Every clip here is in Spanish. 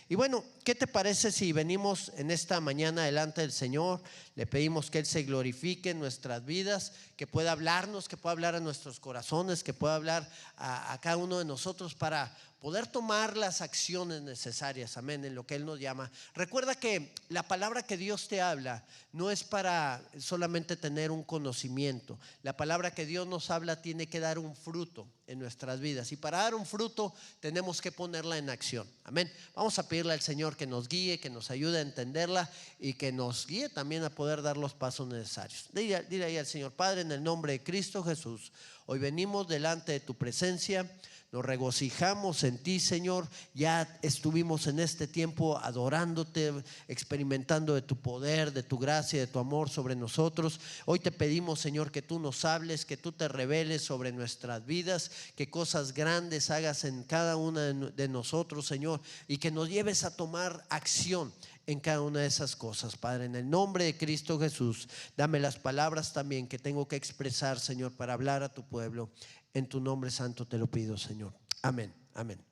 Y bueno, ¿qué te parece si venimos en esta mañana delante del Señor? Le pedimos que Él se glorifique en nuestras vidas, que pueda hablarnos, que pueda hablar a nuestros corazones, que pueda hablar a cada uno de nosotros para poder tomar las acciones necesarias, amén, en lo que Él nos llama. Recuerda que la palabra que Dios te habla no es para solamente tener un conocimiento. La palabra que Dios nos habla tiene que dar un fruto en nuestras vidas, y para dar un fruto tenemos que ponerla en acción, amén. Vamos a pedirle al Señor que nos guíe, que nos ayude a entenderla y que nos guíe también a poder dar los pasos necesarios. Dile ahí al Señor: Padre, en el nombre de Cristo Jesús, hoy venimos delante de tu presencia. Nos regocijamos en ti, Señor. Ya estuvimos en este tiempo adorándote, experimentando de tu poder, de tu gracia, de tu amor sobre nosotros. Hoy te pedimos, Señor, que tú nos hables, que tú te reveles sobre nuestras vidas, que cosas grandes hagas en cada una de nosotros, Señor, y que nos lleves a tomar acción en cada una de esas cosas, Padre. En el nombre de Cristo Jesús, dame las palabras también que tengo que expresar, Señor, para hablar a tu pueblo. En tu nombre santo te lo pido, Señor. Amén, amén.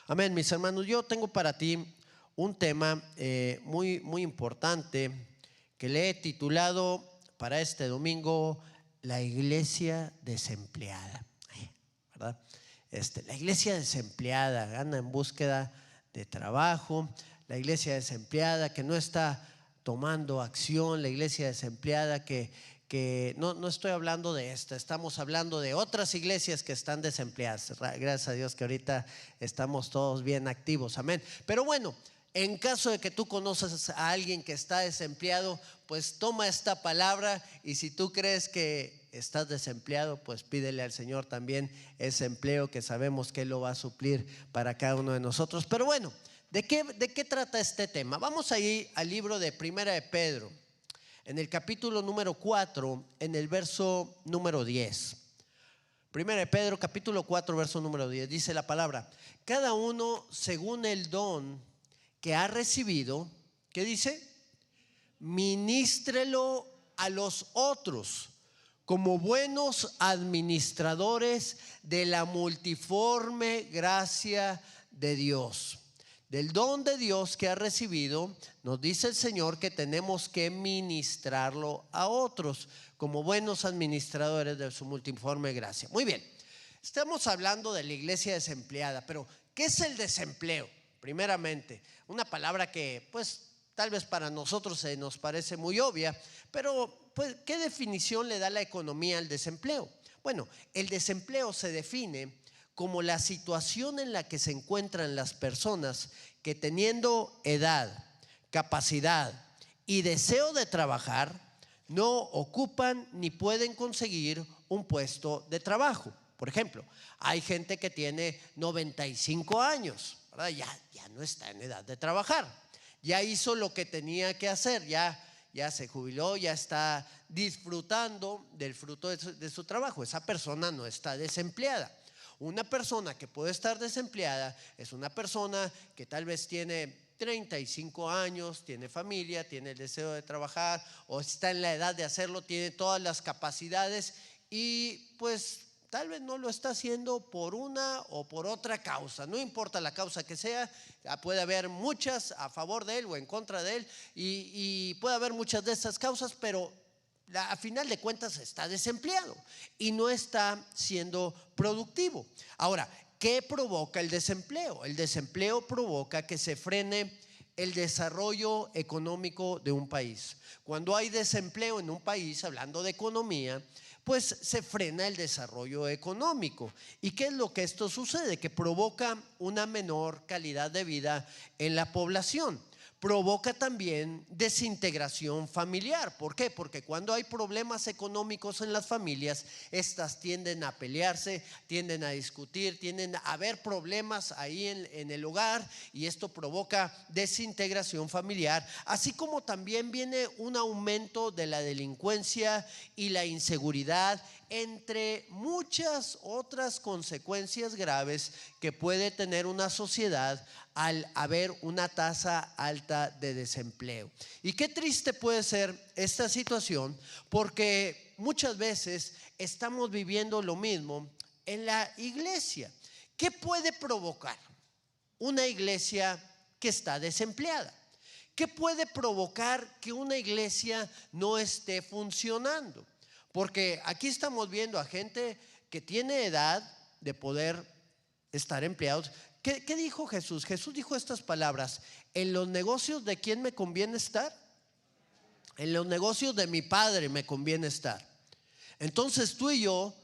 Amén, mis hermanos. Yo tengo para ti un tema muy importante que le he titulado para este domingo: la iglesia desempleada, ¿verdad? La iglesia desempleada anda en búsqueda de trabajo. La iglesia desempleada que no está tomando acción. La iglesia desempleada que no estoy hablando de esta, estamos hablando de otras iglesias que están desempleadas. Gracias a Dios que ahorita estamos todos bien activos, amén. Pero bueno, en caso de que tú conoces a alguien que está desempleado, pues toma esta palabra, y si tú crees que estás desempleado, pues pídele al Señor también ese empleo, que sabemos que Él lo va a suplir para cada uno de nosotros. Pero bueno, ¿de qué trata este tema? Vamos a ir al libro de Primera de Pedro, en el capítulo número 4, en el verso número 10. Primera de Pedro, capítulo 4, verso número 10, dice la palabra: cada uno según el don que ha recibido, ¿qué dice? Ministrelo a los otros como buenos administradores de la multiforme gracia de Dios. Del don de Dios que ha recibido, nos dice el Señor que tenemos que ministrarlo a otros como buenos administradores de su multiforme gracia. Muy bien, estamos hablando de la iglesia desempleada, pero ¿qué es el desempleo? Primeramente, una palabra que pues tal vez para nosotros se nos parece muy obvia, pero pues, ¿qué definición le da la economía al desempleo? Bueno, el desempleo se define como la situación en la que se encuentran las personas que, teniendo edad, capacidad y deseo de trabajar, no ocupan ni pueden conseguir un puesto de trabajo. Por ejemplo, hay gente que tiene 95 años, ¿verdad? Ya no está en edad de trabajar, ya hizo lo que tenía que hacer, ya se jubiló, ya está disfrutando del fruto de su trabajo. Esa persona no está desempleada. Una persona que puede estar desempleada es una persona que tal vez tiene 35 años, tiene familia, tiene el deseo de trabajar, o está en la edad de hacerlo, tiene todas las capacidades, y pues tal vez no lo está haciendo por una o por otra causa. No importa la causa que sea, puede haber muchas a favor de él o en contra de él, y puede haber muchas de esas causas, pero a final de cuentas está desempleado y no está siendo productivo. Ahora, ¿qué provoca el desempleo? El desempleo provoca que se frene el desarrollo económico de un país. Cuando hay desempleo en un país, hablando de economía, pues se frena el desarrollo económico. ¿Y qué es lo que esto sucede? Que provoca una menor calidad de vida en la población. Provoca también desintegración familiar. ¿Por qué? Porque cuando hay problemas económicos en las familias, estas tienden a pelearse, tienden a discutir, tienden a haber problemas ahí en el hogar, y esto provoca desintegración familiar, así como también viene un aumento de la delincuencia y la inseguridad, entre muchas otras consecuencias graves que puede tener una sociedad al haber una tasa alta de desempleo. Y qué triste puede ser esta situación, porque muchas veces estamos viviendo lo mismo en la iglesia. ¿Qué puede provocar una iglesia que está desempleada. ¿Qué puede provocar que una iglesia no esté funcionando? Porque aquí estamos viendo a gente que tiene edad de poder estar empleados. ¿Qué dijo Jesús? Jesús dijo estas palabras: ¿en los negocios de quién me conviene estar? En los negocios de mi Padre me conviene estar. Entonces tú y yo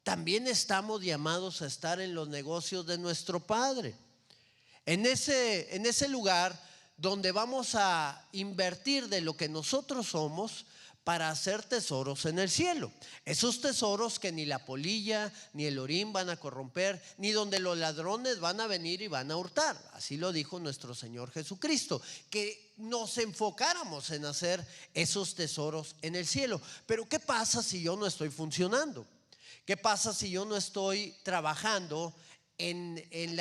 también estamos llamados a estar en los negocios de nuestro Padre. En ese lugar donde vamos a invertir de lo que nosotros somos para hacer tesoros en el cielo. Esos tesoros que ni la polilla ni el orín van a corromper, ni donde los ladrones van a venir y van a hurtar. Así lo dijo nuestro Señor Jesucristo, que nos enfocáramos en hacer esos tesoros en el cielo. Pero ¿qué pasa si yo no estoy funcionando? ¿Qué pasa si yo no estoy trabajando en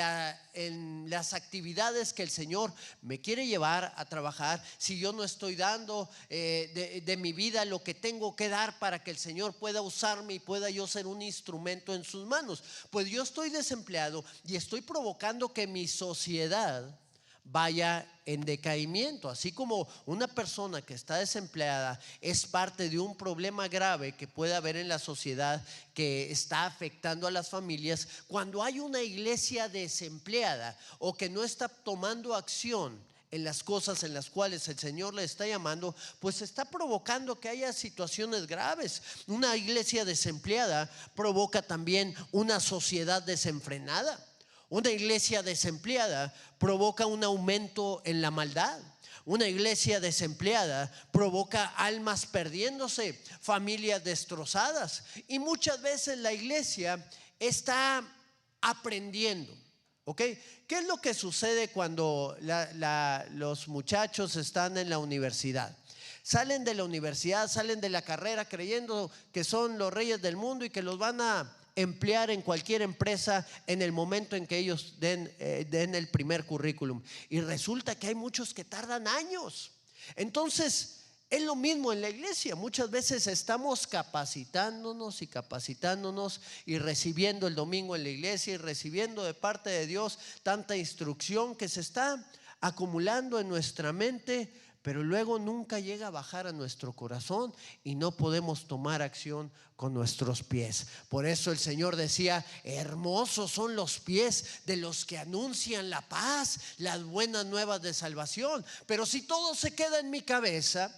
las actividades que el Señor me quiere llevar a trabajar? Si yo no estoy dando de mi vida lo que tengo que dar para que el Señor pueda usarme y pueda yo ser un instrumento en sus manos, pues yo estoy desempleado y estoy provocando que mi sociedad vaya en decaimiento. Así como una persona que está desempleada es parte de un problema grave que puede haber en la sociedad que está afectando a las familias, cuando hay una iglesia desempleada o que no está tomando acción en las cosas en las cuales el Señor le está llamando, pues está provocando que haya situaciones graves. Una iglesia desempleada provoca también una sociedad desenfrenada. Una iglesia desempleada provoca un aumento en la maldad. Una iglesia desempleada provoca almas perdiéndose, familias destrozadas. Y muchas veces la iglesia está aprendiendo. ¿Ok? ¿Qué es lo que sucede cuando los muchachos están en la universidad? Salen de la universidad, salen de la carrera creyendo que son los reyes del mundo y que los van a emplear en cualquier empresa en el momento en que ellos den el primer currículum. Y resulta que hay muchos que tardan años. Entonces es lo mismo en la iglesia. Muchas veces estamos capacitándonos y recibiendo el domingo en la iglesia y recibiendo de parte de Dios tanta instrucción que se está acumulando en nuestra mente, pero luego nunca llega a bajar a nuestro corazón y no podemos tomar acción con nuestros pies. Por eso el Señor decía: hermosos son los pies de los que anuncian la paz, las buenas nuevas de salvación. Pero si todo se queda en mi cabeza,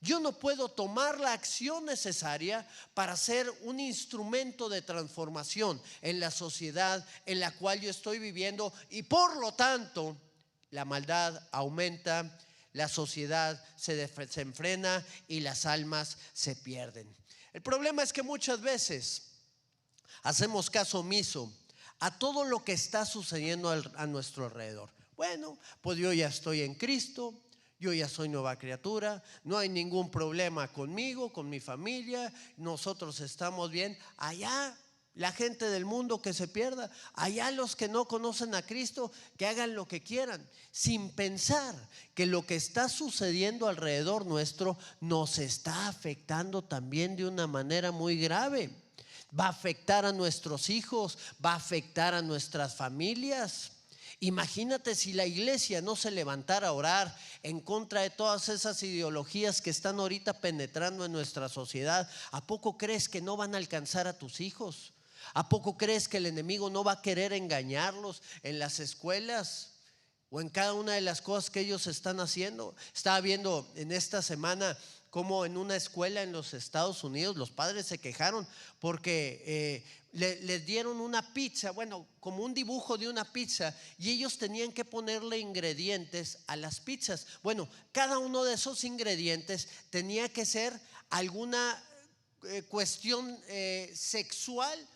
yo no puedo tomar la acción necesaria para ser un instrumento de transformación en la sociedad en la cual yo estoy viviendo, y por lo tanto la maldad aumenta, la sociedad se desenfrena y las almas se pierden. El problema es que muchas veces hacemos caso omiso a todo lo que está sucediendo a nuestro alrededor. Bueno, pues yo ya estoy en Cristo, yo ya soy nueva criatura, no hay ningún problema conmigo, con mi familia, nosotros estamos bien. Allá la gente del mundo que se pierda, allá los que no conocen a Cristo, que hagan lo que quieran, sin pensar que lo que está sucediendo alrededor nuestro nos está afectando también de una manera muy grave. Va a afectar a nuestros hijos, va a afectar a nuestras familias. Imagínate si la iglesia no se levantara a orar en contra de todas esas ideologías que están ahorita penetrando en nuestra sociedad. ¿A poco crees que no van a alcanzar a tus hijos? ¿A poco crees que el enemigo no va a querer engañarlos en las escuelas o en cada una de las cosas que ellos están haciendo? Estaba viendo en esta semana cómo en una escuela en los Estados Unidos los padres se quejaron porque les dieron una pizza, bueno, como un dibujo de una pizza, y ellos tenían que ponerle ingredientes a las pizzas. Bueno, cada uno de esos ingredientes tenía que ser alguna cuestión sexual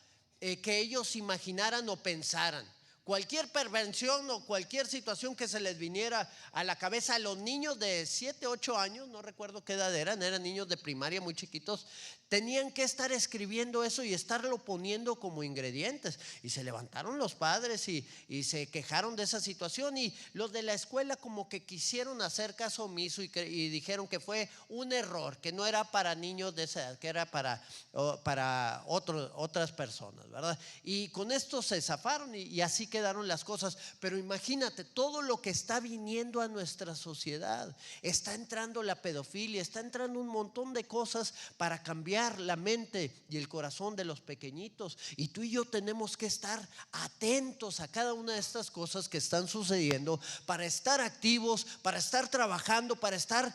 que ellos imaginaran o pensaran. Cualquier perversión o cualquier situación que se les viniera a la cabeza a los niños de 7, 8 años, no recuerdo qué edad eran niños de primaria muy chiquitos, tenían que estar escribiendo eso y estarlo poniendo como ingredientes. Y se levantaron los padres y se quejaron de esa situación, y los de la escuela como que quisieron hacer caso omiso y dijeron que fue un error, que no era para niños de esa edad, que era para otras personas, ¿verdad? Y con esto se zafaron y así quedaron las cosas. Pero imagínate todo lo que está viniendo a nuestra sociedad. Está entrando la pedofilia, está entrando un montón de cosas para cambiar la mente y el corazón de los pequeñitos. Y tú y yo tenemos que estar atentos a cada una de estas cosas que están sucediendo, para estar activos, para estar trabajando, para estar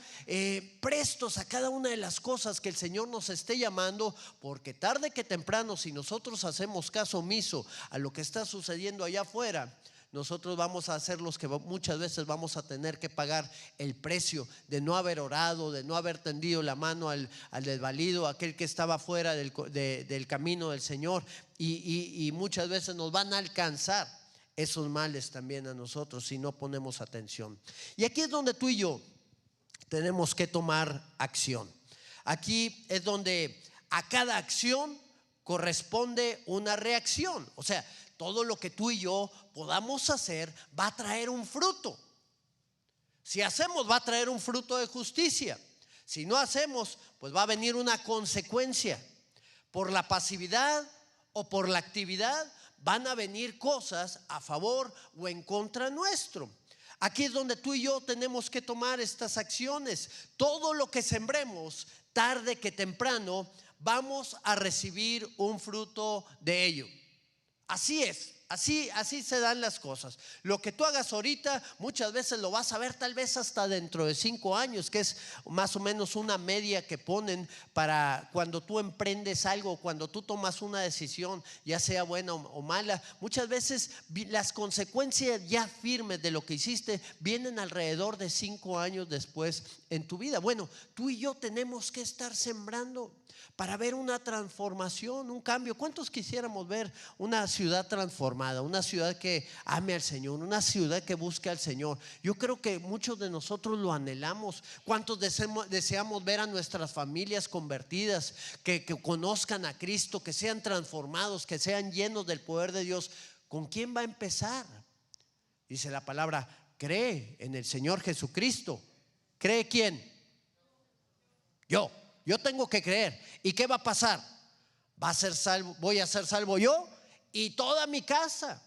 prestos a cada una de las cosas que el Señor nos esté llamando, porque tarde que temprano, si nosotros hacemos caso omiso a lo que está sucediendo allá afuera, nosotros vamos a ser los que muchas veces vamos a tener que pagar el precio de no haber orado, de no haber tendido la mano al desvalido, aquel que estaba fuera del camino del Señor, y muchas veces nos van a alcanzar esos males también a nosotros si no ponemos atención. Y aquí es donde tú y yo tenemos que tomar acción. Aquí es donde a cada acción corresponde una reacción. O sea, todo lo que tú y yo podamos hacer va a traer un fruto. Si hacemos, va a traer un fruto de justicia. Si no hacemos, pues va a venir una consecuencia. Por la pasividad o por la actividad van a venir cosas a favor o en contra nuestro. Aquí es donde tú y yo tenemos que tomar estas acciones. Todo lo que sembremos, tarde que temprano, vamos a recibir un fruto de ello. Así es, así se dan las cosas. Lo que tú hagas ahorita, muchas veces lo vas a ver tal vez hasta dentro de 5 años, que es más o menos una media que ponen para cuando tú emprendes algo, cuando tú tomas una decisión, ya sea buena o mala. Muchas veces las consecuencias ya firmes de lo que hiciste vienen alrededor de 5 años después en tu vida. Bueno, tú y yo tenemos que estar sembrando para ver una transformación, un cambio. ¿Cuántos quisiéramos ver una ciudad transformada, una ciudad que ame al Señor, una ciudad que busque al Señor? Yo creo que muchos de nosotros lo anhelamos. ¿Cuántos deseamos ver a nuestras familias convertidas, que conozcan a Cristo, que sean transformados, que sean llenos del poder de Dios? ¿Con quién va a empezar? Dice la palabra: cree en el Señor Jesucristo. ¿Cree quién? Yo tengo que creer. ¿Y qué va a pasar? Va a ser salvo, voy a ser salvo yo y toda mi casa.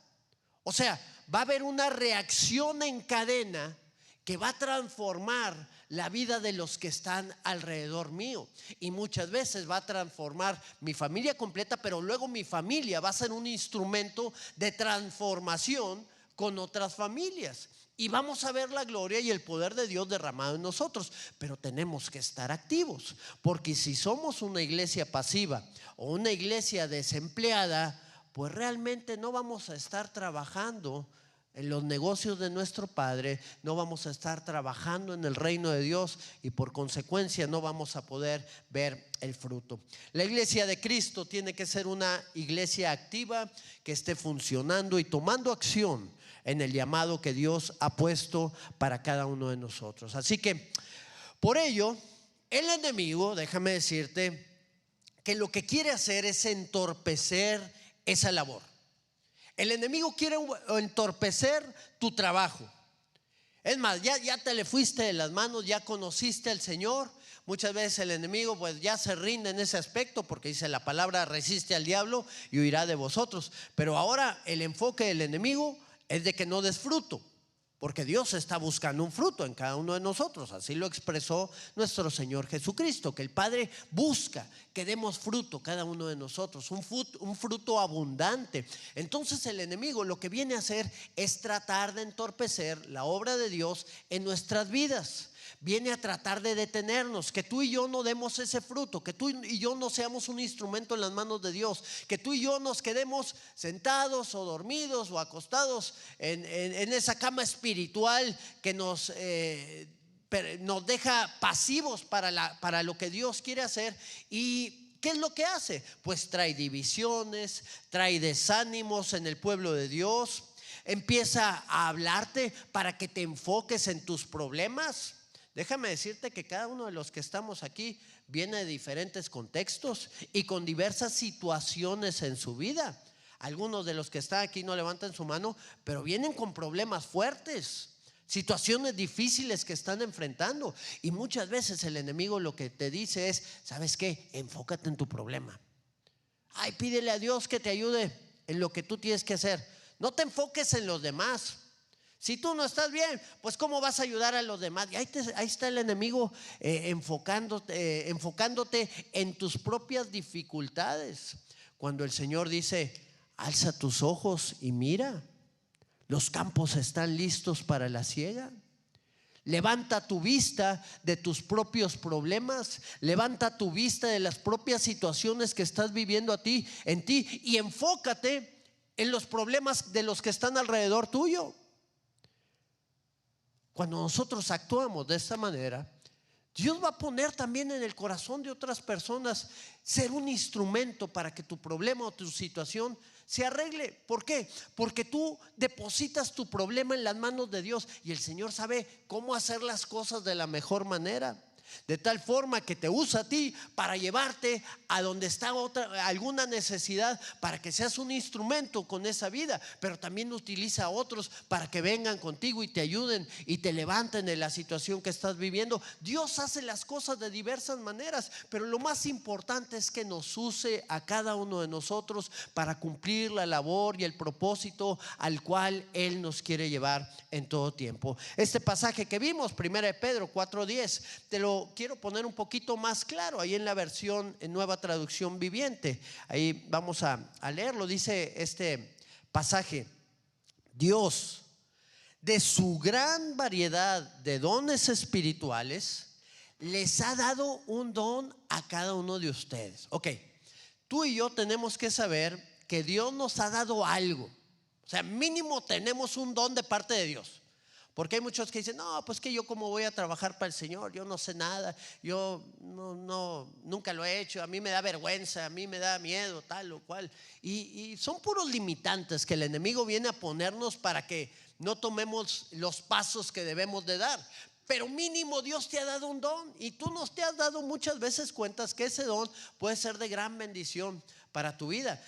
O sea, va a haber una reacción en cadena que va a transformar la vida de los que están alrededor mío. Y muchas veces va a transformar mi familia completa, pero luego mi familia va a ser un instrumento de transformación con otras familias. Y vamos a ver la gloria y el poder de Dios derramado en nosotros. Pero tenemos que estar activos, porque si somos una iglesia pasiva o una iglesia desempleada, pues realmente no vamos a estar trabajando en los negocios de nuestro Padre, no vamos a estar trabajando en el reino de Dios, y por consecuencia no vamos a poder ver el fruto. La iglesia de Cristo tiene que ser una iglesia activa, que esté funcionando y tomando acción en el llamado que Dios ha puesto para cada uno de nosotros. Así que por ello el enemigo, déjame decirte que lo que quiere hacer es entorpecer esa labor. El enemigo quiere entorpecer tu trabajo. Es más, ya te le fuiste de las manos, ya conociste al Señor. Muchas veces el enemigo pues ya se rinde en ese aspecto, porque dice la palabra: resiste al diablo y huirá de vosotros. Pero ahora el enfoque del enemigo es de que no des fruto, porque Dios está buscando un fruto en cada uno de nosotros. Así lo expresó nuestro Señor Jesucristo, que el Padre busca que demos fruto cada uno de nosotros, un fruto abundante. Entonces el enemigo lo que viene a hacer es tratar de entorpecer la obra de Dios en nuestras vidas. Viene a tratar de detenernos, que tú y yo no demos ese fruto, que tú y yo no seamos un instrumento en las manos de Dios, que tú y yo nos quedemos sentados o dormidos o acostados en esa cama espiritual que nos deja pasivos para lo que Dios quiere hacer. ¿Y qué es lo que hace? Pues trae divisiones, trae desánimos en el pueblo de Dios. Empieza a hablarte para que te enfoques en tus problemas. Déjame decirte que cada uno de los que estamos aquí viene de diferentes contextos y con diversas situaciones en su vida. Algunos de los que están aquí no levantan su mano, pero vienen con problemas fuertes, situaciones difíciles que están enfrentando. Y muchas veces el enemigo lo que te dice es: ¿sabes qué? Enfócate en tu problema. Ay, pídele a Dios que te ayude en lo que tú tienes que hacer. No te enfoques en los demás. Si tú no estás bien, pues ¿cómo vas a ayudar a los demás? Y ahí está el enemigo enfocándote en tus propias dificultades. Cuando el Señor dice, alza tus ojos y mira, los campos están listos para la siega. Levanta tu vista de tus propios problemas, levanta tu vista de las propias situaciones que estás viviendo en ti y enfócate en los problemas de los que están alrededor tuyo. Cuando nosotros actuamos de esta manera, Dios va a poner también en el corazón de otras personas ser un instrumento para que tu problema o tu situación se arregle. ¿Por qué? Porque tú depositas tu problema en las manos de Dios y el Señor sabe cómo hacer las cosas de la mejor manera. De tal forma que te usa a ti para llevarte a donde está alguna necesidad, para que seas un instrumento con esa vida. Pero también utiliza a otros para que vengan contigo y te ayuden y te levanten de la situación que estás viviendo. Dios hace las cosas de diversas maneras, pero lo más importante es que nos use a cada uno de nosotros para cumplir la labor y el propósito al cual Él nos quiere llevar en todo tiempo. Este pasaje que vimos, 1 Pedro 4:10, te lo quiero poner un poquito más claro ahí en la versión en Nueva Traducción Viviente. Ahí vamos a leerlo. Dice este pasaje: Dios, de su gran variedad de dones espirituales, les ha dado un don a cada uno de ustedes. Ok, tú y yo tenemos que saber que Dios nos ha dado algo. O sea, mínimo tenemos un don de parte de Dios. Porque hay muchos que dicen, no, pues que yo cómo voy a trabajar para el Señor, yo no sé nada, yo nunca lo he hecho, a mí me da vergüenza, a mí me da miedo, tal o cual. Y son puros limitantes que el enemigo viene a ponernos para que no tomemos los pasos que debemos de dar. Pero mínimo Dios te ha dado un don y tú nos te has dado muchas veces cuentas que ese don puede ser de gran bendición para tu vida.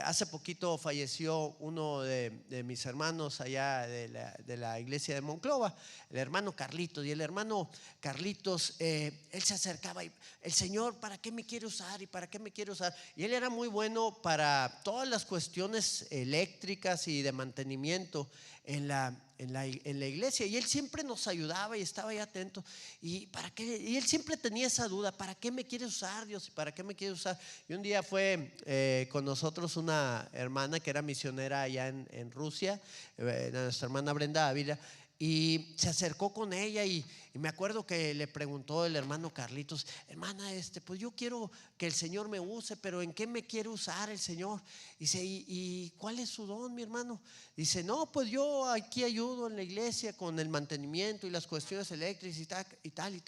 Hace poquito falleció uno de mis hermanos allá de la iglesia de Monclova, el hermano Carlitos. Y el hermano Carlitos, él se acercaba y el Señor, ¿para qué me quiere usar? ¿Y para qué me quiere usar? Y él era muy bueno para todas las cuestiones eléctricas y de mantenimiento en la iglesia, y él siempre nos ayudaba y estaba ahí atento. Y él siempre tenía esa duda: ¿para qué me quiere usar Dios? ¿Y para qué me quiere usar? Y un día fue con nosotros una hermana que era misionera allá en Rusia, nuestra hermana Brenda Ávila, y se acercó con ella y me acuerdo que le preguntó el hermano Carlitos: hermana, pues yo quiero que el Señor me use, pero ¿en qué me quiere usar el Señor? Dice, ¿y cuál es su don, mi hermano? Dice, no, pues yo aquí ayudo en la iglesia con el mantenimiento y las cuestiones eléctricas y tal.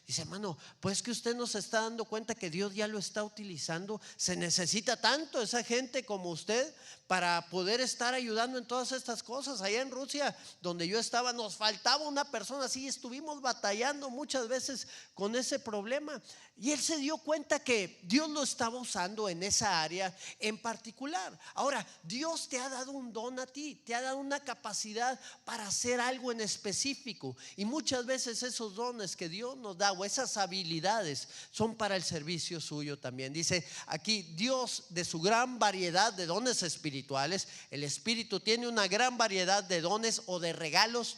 Dice, hermano, pues que usted no se está dando cuenta que Dios ya lo está utilizando. Se necesita tanto esa gente como usted para poder estar ayudando en todas estas cosas. Allá en Rusia, donde yo estaba, nos faltaba una persona así, estuvimos batallando muchas veces con ese problema. Y él se dio cuenta que Dios lo estaba usando en esa área en particular. Ahora, Dios te ha dado un don a ti, te ha dado una capacidad para hacer algo en específico. Y muchas veces esos dones que Dios nos da, o esas habilidades, son para el servicio suyo también. Dice aquí, Dios, de su gran variedad de dones espirituales, el Espíritu tiene una gran variedad de dones o de regalos.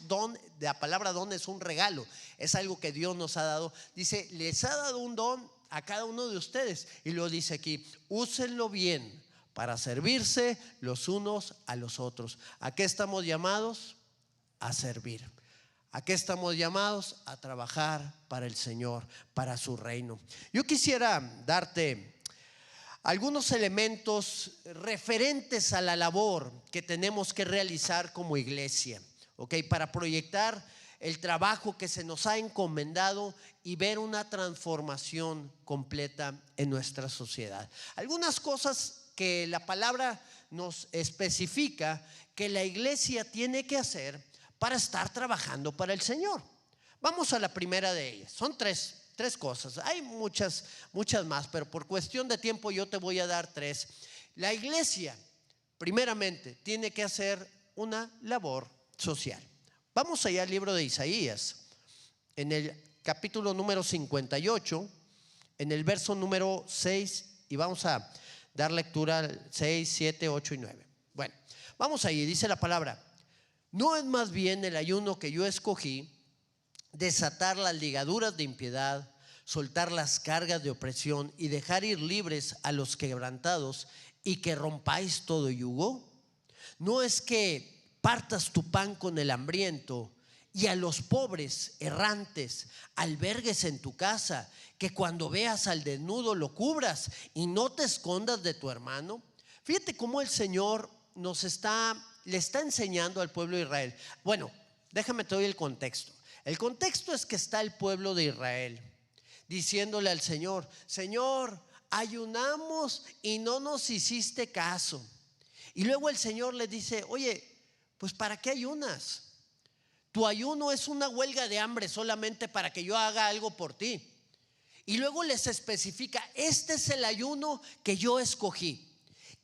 La palabra don es un regalo, es algo que Dios nos ha dado. Dice, les ha dado un don a cada uno de ustedes, y lo dice aquí: úsenlo bien para servirse los unos a los otros. ¿A qué estamos llamados? A servir. ¿A qué estamos llamados? A trabajar para el Señor, para su reino. Yo quisiera darte algunos elementos referentes a la labor que tenemos que realizar como iglesia, para proyectar el trabajo que se nos ha encomendado y ver una transformación completa en nuestra sociedad. Algunas cosas que la palabra nos especifica que la iglesia tiene que hacer para estar trabajando para el Señor. Vamos a la primera de ellas. Son tres cosas. Hay muchas más, pero por cuestión de tiempo yo te voy a dar tres. La iglesia, primeramente, tiene que hacer una labor social. Vamos allá al libro de Isaías, en el capítulo número 58, en el verso número 6, y vamos a dar lectura al 6, 7, 8 y 9. Bueno, Vamos ahí, dice la palabra: ¿no es más bien el ayuno que yo escogí desatar las ligaduras de impiedad, soltar las cargas de opresión y dejar ir libres a los quebrantados, y que rompáis todo yugo? ¿No es que partas tu pan con el hambriento y a los pobres errantes albergues en tu casa, que cuando veas al desnudo lo cubras y no te escondas de tu hermano? Fíjate cómo el Señor le está enseñando al pueblo de Israel. Bueno, déjame te doy el contexto. El contexto es que está el pueblo de Israel diciéndole al Señor: Señor, ayunamos y no nos hiciste caso. Y luego el Señor les dice: oye, pues ¿para qué ayunas? Tu ayuno es una huelga de hambre solamente para que yo haga algo por ti. Y luego les especifica: este es el ayuno que yo escogí,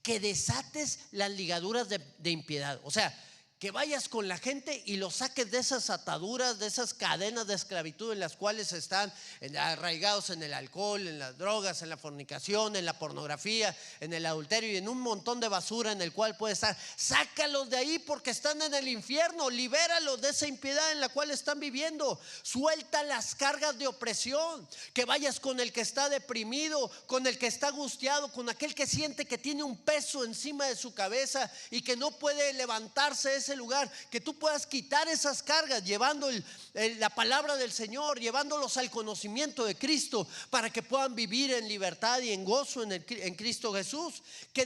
que desates las ligaduras de impiedad. O sea, que vayas con la gente y los saques de esas ataduras, de esas cadenas de esclavitud en las cuales están arraigados en el alcohol, en las drogas, en la fornicación, en la pornografía, en el adulterio y en un montón de basura en el cual puede estar. Sácalos de ahí porque están en el infierno. Libéralos de esa impiedad en la cual están viviendo. Suelta las cargas de opresión. Que vayas con el que está deprimido, con el que está angustiado, con aquel que siente que tiene un peso encima de su cabeza y que no puede levantarse de ese lugar. Que tú puedas quitar esas cargas llevando la palabra del Señor, llevándolos al conocimiento de Cristo, para que puedan vivir en libertad y en gozo en Cristo Jesús. Que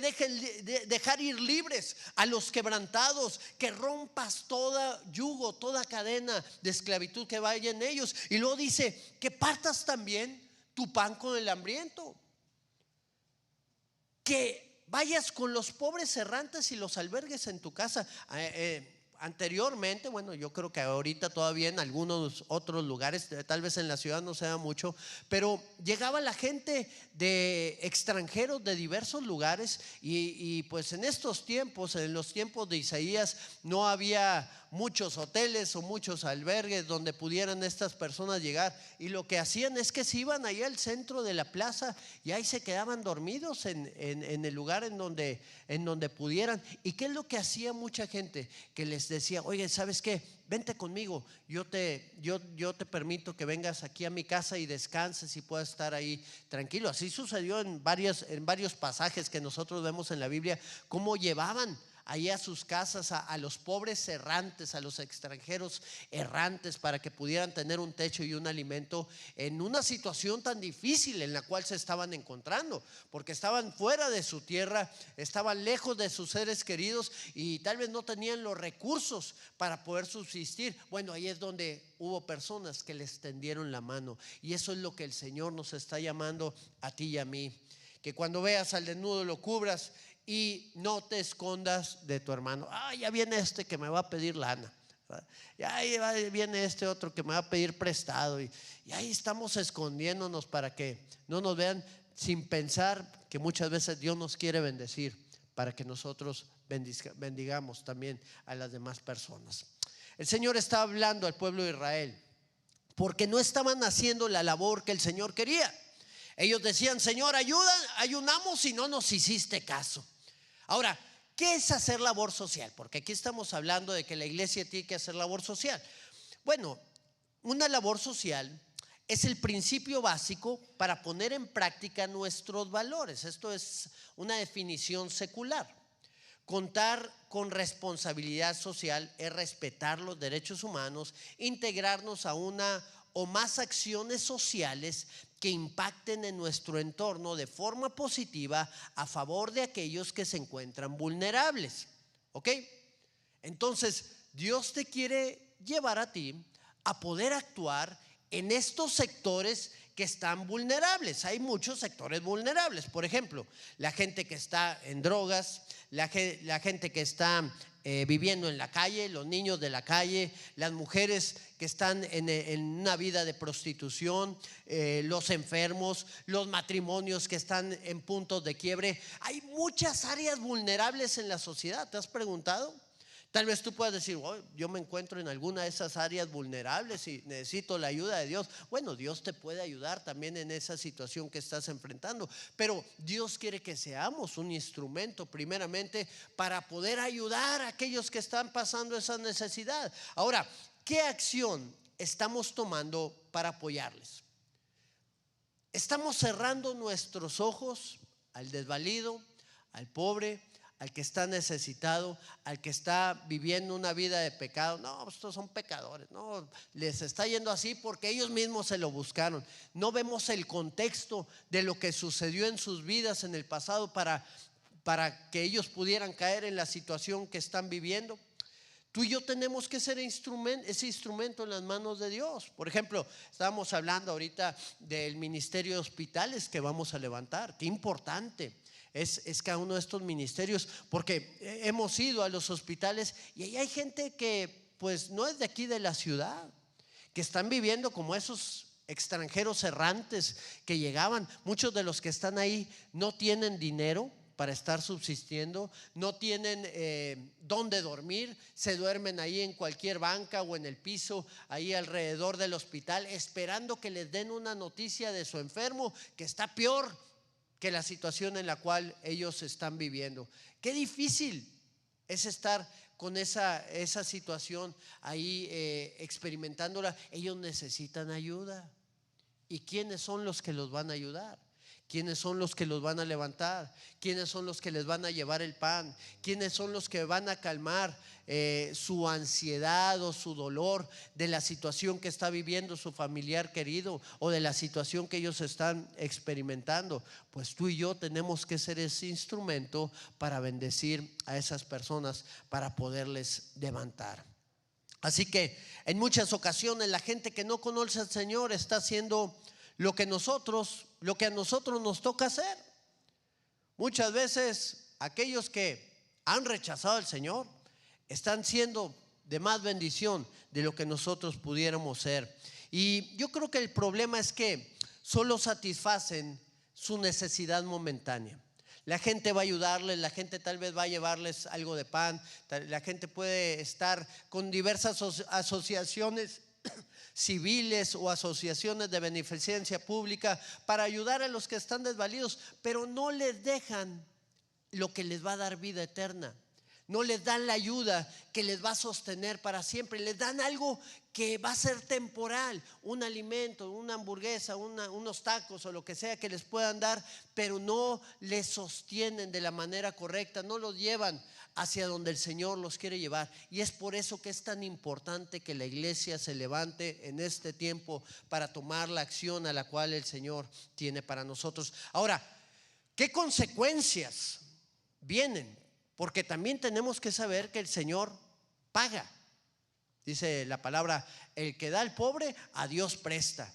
dejar ir libres a los quebrantados, que rompas toda yugo, toda cadena de esclavitud que vaya en ellos. Y luego dice que partas también tu pan con el hambriento, que vayas con los pobres errantes y los albergues en tu casa. Anteriormente, bueno, yo creo que ahorita todavía en algunos otros lugares, tal vez en la ciudad no se da mucho, pero llegaba la gente de extranjeros de diversos lugares y pues en estos tiempos, en los tiempos de Isaías, no había muchos hoteles o muchos albergues donde pudieran estas personas llegar, y lo que hacían es que se iban ahí al centro de la plaza y ahí se quedaban dormidos en el lugar en donde pudieran. ¿Y qué es lo que hacía mucha gente? Que les decía: oye, ¿sabes qué? Vente conmigo, yo te permito que vengas aquí a mi casa y descanses y puedas estar ahí tranquilo. Así sucedió en varios pasajes que nosotros vemos en la Biblia, cómo llevaban ahí a sus casas a los pobres errantes, a los extranjeros errantes, para que pudieran tener un techo y un alimento en una situación tan difícil en la cual se estaban encontrando, porque estaban fuera de su tierra, estaban lejos de sus seres queridos y tal vez no tenían los recursos para poder subsistir. Bueno, ahí es donde hubo personas que les tendieron la mano, y eso es lo que el Señor nos está llamando a ti y a mí: que cuando veas al desnudo lo cubras y no te escondas de tu hermano. Ya viene este que me va a pedir lana, ya viene este otro que me va a pedir prestado, y ahí estamos escondiéndonos para que no nos vean, sin pensar que muchas veces Dios nos quiere bendecir para que nosotros bendigamos también a las demás personas. El Señor está hablando al pueblo de Israel porque no estaban haciendo la labor que el Señor quería. Ellos decían: Señor, ayunamos y no nos hiciste caso. Ahora, ¿qué es hacer labor social? Porque aquí estamos hablando de que la iglesia tiene que hacer labor social. Bueno, una labor social es el principio básico para poner en práctica nuestros valores. Esto es una definición secular. Contar con responsabilidad social es respetar los derechos humanos, integrarnos a una o más acciones sociales que impacten en nuestro entorno de forma positiva a favor de aquellos que se encuentran vulnerables. ¿Ok? Entonces, Dios te quiere llevar a ti a poder actuar en estos sectores que están vulnerables. Hay muchos sectores vulnerables. Por ejemplo, la gente que está en drogas, la gente que está viviendo en la calle, los niños de la calle, las mujeres que están en una vida de prostitución, los enfermos, los matrimonios que están en puntos de quiebre. Hay muchas áreas vulnerables en la sociedad. ¿Te has preguntado? Tal vez tú puedas decir, oh, yo me encuentro en alguna de esas áreas vulnerables y necesito la ayuda de Dios. Bueno, Dios te puede ayudar también en esa situación que estás enfrentando, pero Dios quiere que seamos un instrumento primeramente para poder ayudar a aquellos que están pasando esa necesidad. Ahora, ¿qué acción estamos tomando para apoyarles? ¿Estamos cerrando nuestros ojos al desvalido, al pobre, al que está necesitado, al que está viviendo una vida de pecado? No, estos son pecadores, no, les está yendo así porque ellos mismos se lo buscaron. No vemos el contexto de lo que sucedió en sus vidas en el pasado para que ellos pudieran caer en la situación que están viviendo. Tú y yo tenemos que ser ese instrumento en las manos de Dios. Por ejemplo, estábamos hablando ahorita del ministerio de hospitales que vamos a levantar. Qué importante es cada uno de estos ministerios, porque hemos ido a los hospitales y ahí hay gente que pues no es de aquí de la ciudad, que están viviendo como esos extranjeros errantes que llegaban. Muchos de los que están ahí no tienen dinero para estar subsistiendo, no tienen dónde dormir, se duermen ahí en cualquier banca o en el piso, ahí alrededor del hospital, esperando que les den una noticia de su enfermo que está peor que la situación en la cual ellos están viviendo. Qué difícil es estar con esa situación ahí experimentándola. Ellos necesitan ayuda. ¿Y quiénes son los que los van a ayudar? ¿Quiénes son los que los van a levantar? ¿Quiénes son los que les van a llevar el pan? ¿Quiénes son los que van a calmar su ansiedad o su dolor de la situación que está viviendo su familiar querido o de la situación que ellos están experimentando? Pues tú y yo tenemos que ser ese instrumento para bendecir a esas personas, para poderles levantar. Así que en muchas ocasiones la gente que no conoce al Señor está haciendo lo que a nosotros nos toca hacer. Muchas veces aquellos que han rechazado al Señor están siendo de más bendición de lo que nosotros pudiéramos ser. Y yo creo que el problema es que solo satisfacen su necesidad momentánea. La gente va a ayudarles, la gente tal vez va a llevarles algo de pan, la gente puede estar con diversas asociaciones civiles o asociaciones de beneficencia pública para ayudar a los que están desvalidos, pero no les dejan lo que les va a dar vida eterna. No les dan la ayuda que les va a sostener para siempre. Les dan algo que va a ser temporal, un alimento, una hamburguesa, unos tacos o lo que sea que les puedan dar, pero no les sostienen de la manera correcta, no los llevan hacia donde el Señor los quiere llevar. Y es por eso que es tan importante que la iglesia se levante en este tiempo para tomar la acción a la cual el Señor tiene para nosotros. Ahora, ¿qué consecuencias vienen? Porque también tenemos que saber que el Señor paga. Dice la palabra, el que da al pobre, a Dios presta.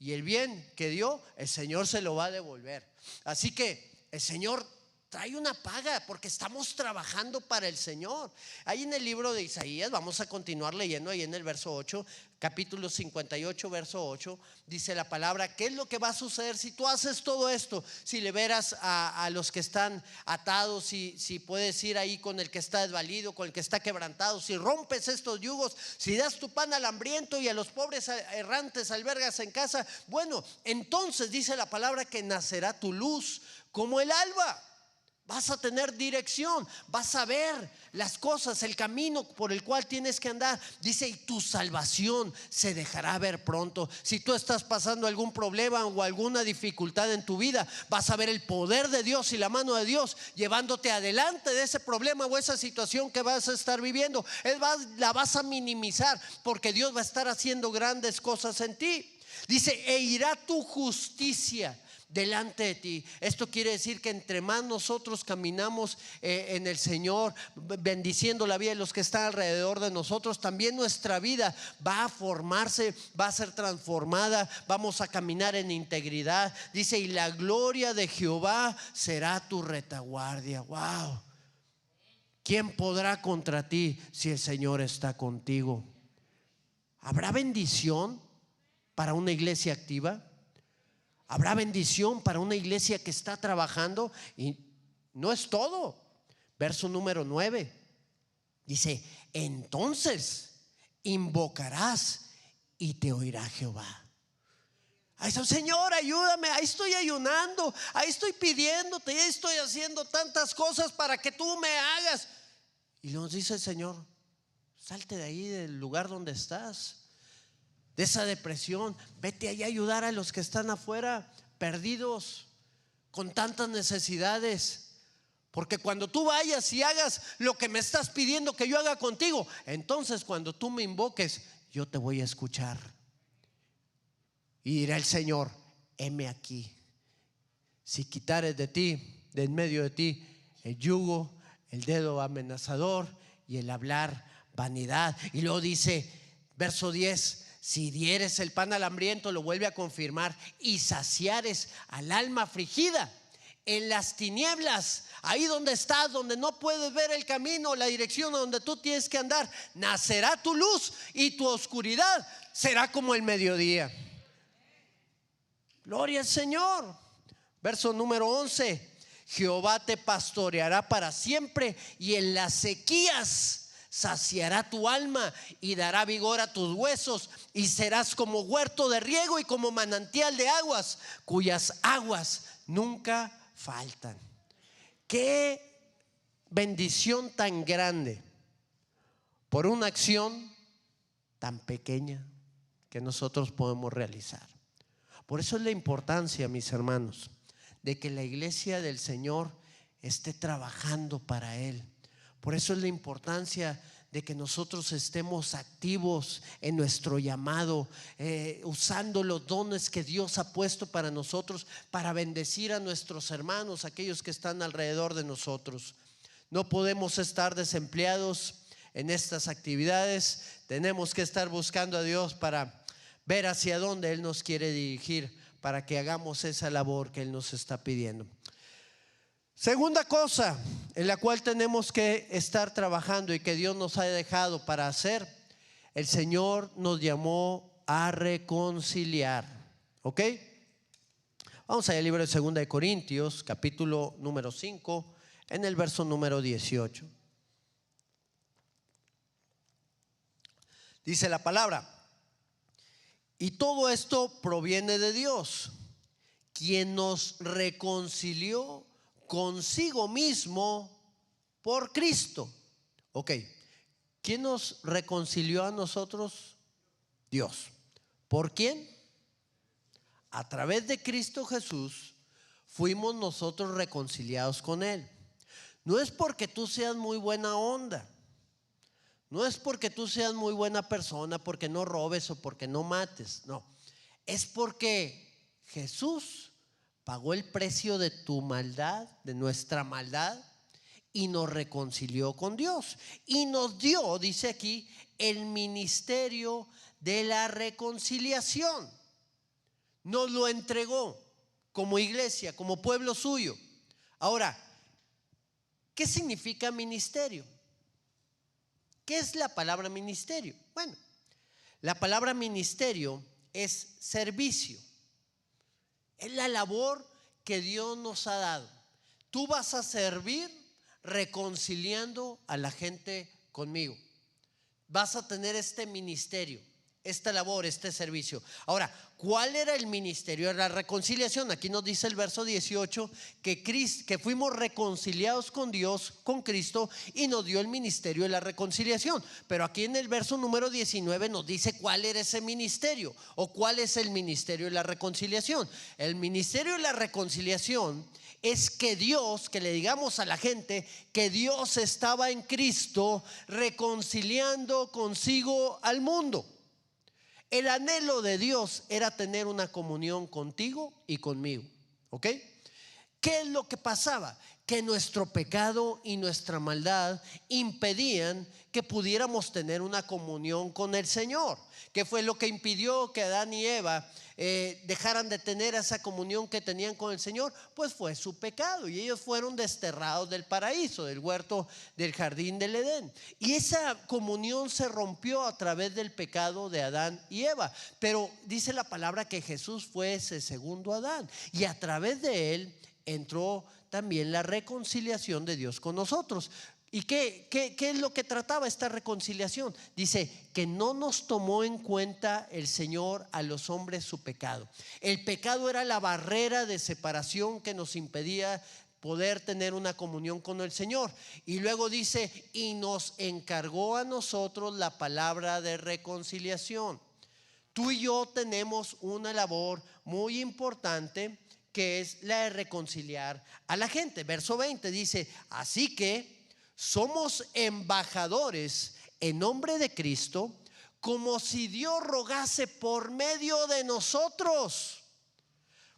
Y el bien que dio, el Señor se lo va a devolver. Así que el Señor trae una paga porque estamos trabajando para el Señor. Ahí en el libro de Isaías, vamos a continuar leyendo ahí en el verso 8, capítulo 58, verso 8, dice la palabra, ¿qué es lo que va a suceder si tú haces todo esto? Si liberas a los que están atados, si puedes ir ahí con el que está desvalido, con el que está quebrantado, si rompes estos yugos, si das tu pan al hambriento y a los pobres errantes albergas en casa, bueno, entonces dice la palabra que nacerá tu luz como el alba. Vas a tener dirección, vas a ver las cosas, el camino por el cual tienes que andar. Dice, y tu salvación se dejará ver pronto. Si tú estás pasando algún problema o alguna dificultad en tu vida, vas a ver el poder de Dios y la mano de Dios llevándote adelante de ese problema o esa situación que vas a estar viviendo. La vas a minimizar porque Dios va a estar haciendo grandes cosas en ti. Dice, e irá tu justicia delante de ti. Esto quiere decir que entre más nosotros caminamos en el Señor, bendiciendo la vida de los que están alrededor de nosotros, también nuestra vida va a formarse, va a ser transformada, vamos a caminar en integridad. Dice, y la gloria de Jehová será tu retaguardia. Wow. ¿Quién podrá contra ti si el Señor está contigo? ¿Habrá bendición para una iglesia activa? ¿Habrá bendición para una iglesia que está trabajando? Y no es todo. Verso número 9. Dice, entonces invocarás y te oirá Jehová. Ahí está, Señor, ayúdame, ahí estoy ayunando, ahí estoy pidiéndote, ahí estoy haciendo tantas cosas para que tú me hagas. Y nos dice el Señor, salte de ahí, del lugar donde estás, de esa depresión, vete ahí a ayudar a los que están afuera, perdidos, con tantas necesidades. Porque cuando tú vayas y hagas lo que me estás pidiendo que yo haga contigo, entonces cuando tú me invoques, yo te voy a escuchar. Y dirá el Señor, heme aquí. Si quitares de ti, de en medio de ti, el yugo, el dedo amenazador y el hablar vanidad. Y luego dice, verso 10, si dieres el pan al hambriento, lo vuelve a confirmar, y saciares al alma afligida. En las tinieblas, ahí donde estás, donde no puedes ver el camino, la dirección a donde tú tienes que andar, nacerá tu luz y tu oscuridad será como el mediodía. Gloria al Señor. Verso número 11, Jehová te pastoreará para siempre, y en las sequías saciará tu alma y dará vigor a tus huesos, y serás como huerto de riego y como manantial de aguas, cuyas aguas nunca faltan. Qué bendición tan grande por una acción tan pequeña que nosotros podemos realizar. Por eso es la importancia, mis hermanos, de que la iglesia del Señor esté trabajando para Él. Por eso es la importancia de que nosotros estemos activos en nuestro llamado, usando los dones que Dios ha puesto para nosotros, para bendecir a nuestros hermanos, aquellos que están alrededor de nosotros. No podemos estar desempleados en estas actividades. Tenemos que estar buscando a Dios para ver hacia dónde Él nos quiere dirigir, para que hagamos esa labor que Él nos está pidiendo. Segunda cosa en la cual tenemos que estar trabajando y que Dios nos ha dejado para hacer: el Señor nos llamó a reconciliar. ¿Ok? Vamos al libro de 2 de Corintios, capítulo número 5, en el verso número 18. Dice la palabra: y todo esto proviene de Dios, quien nos reconcilió consigo mismo por Cristo. Ok, ¿quién nos reconcilió a nosotros? Dios. ¿Por quién? A través de Cristo Jesús fuimos nosotros reconciliados con Él. No es porque tú seas muy buena onda, no es porque tú seas muy buena persona, porque no robes o porque no mates. No, es porque Jesús pagó el precio de tu maldad, de nuestra maldad, y nos reconcilió con Dios. Y nos dio, dice aquí, el ministerio de la reconciliación. Nos lo entregó como iglesia, como pueblo suyo. Ahora, ¿qué significa ministerio? ¿Qué es la palabra ministerio? Bueno, la palabra ministerio es servicio. Es la labor que Dios nos ha dado. Tú vas a servir reconciliando a la gente conmigo. Vas a tener este ministerio, esta labor, este servicio. Ahora, ¿cuál era el ministerio de la reconciliación? Aquí nos dice el verso 18 que fuimos reconciliados con Dios, con Cristo, y nos dio el ministerio de la reconciliación. Pero aquí en el verso número 19 nos dice cuál era ese ministerio, o cuál es el ministerio de la reconciliación. El ministerio de la reconciliación es que Dios, que le digamos a la gente que Dios estaba en Cristo reconciliando consigo al mundo. El anhelo de Dios era tener una comunión contigo y conmigo. ¿Ok? ¿Qué es lo que pasaba? Que nuestro pecado y nuestra maldad impedían que pudiéramos tener una comunión con el Señor. ¿Qué fue lo que impidió que Adán y Eva dejaran de tener esa comunión que tenían con el Señor? Pues fue su pecado, y ellos fueron desterrados del paraíso, del huerto del jardín del Edén. Y esa comunión se rompió a través del pecado de Adán y Eva. Pero dice la palabra que Jesús fue ese segundo Adán, y a través de él entró también la reconciliación de Dios con nosotros. ¿Y qué es lo que trataba esta reconciliación? Dice que no nos tomó en cuenta el Señor a los hombres su pecado. El pecado era la barrera de separación que nos impedía poder tener una comunión con el Señor. Y luego dice, y nos encargó a nosotros la palabra de reconciliación. Tú y yo tenemos una labor muy importante, que es la de reconciliar a la gente. Verso 20 dice, así que somos embajadores en nombre de Cristo, como si Dios rogase por medio de nosotros.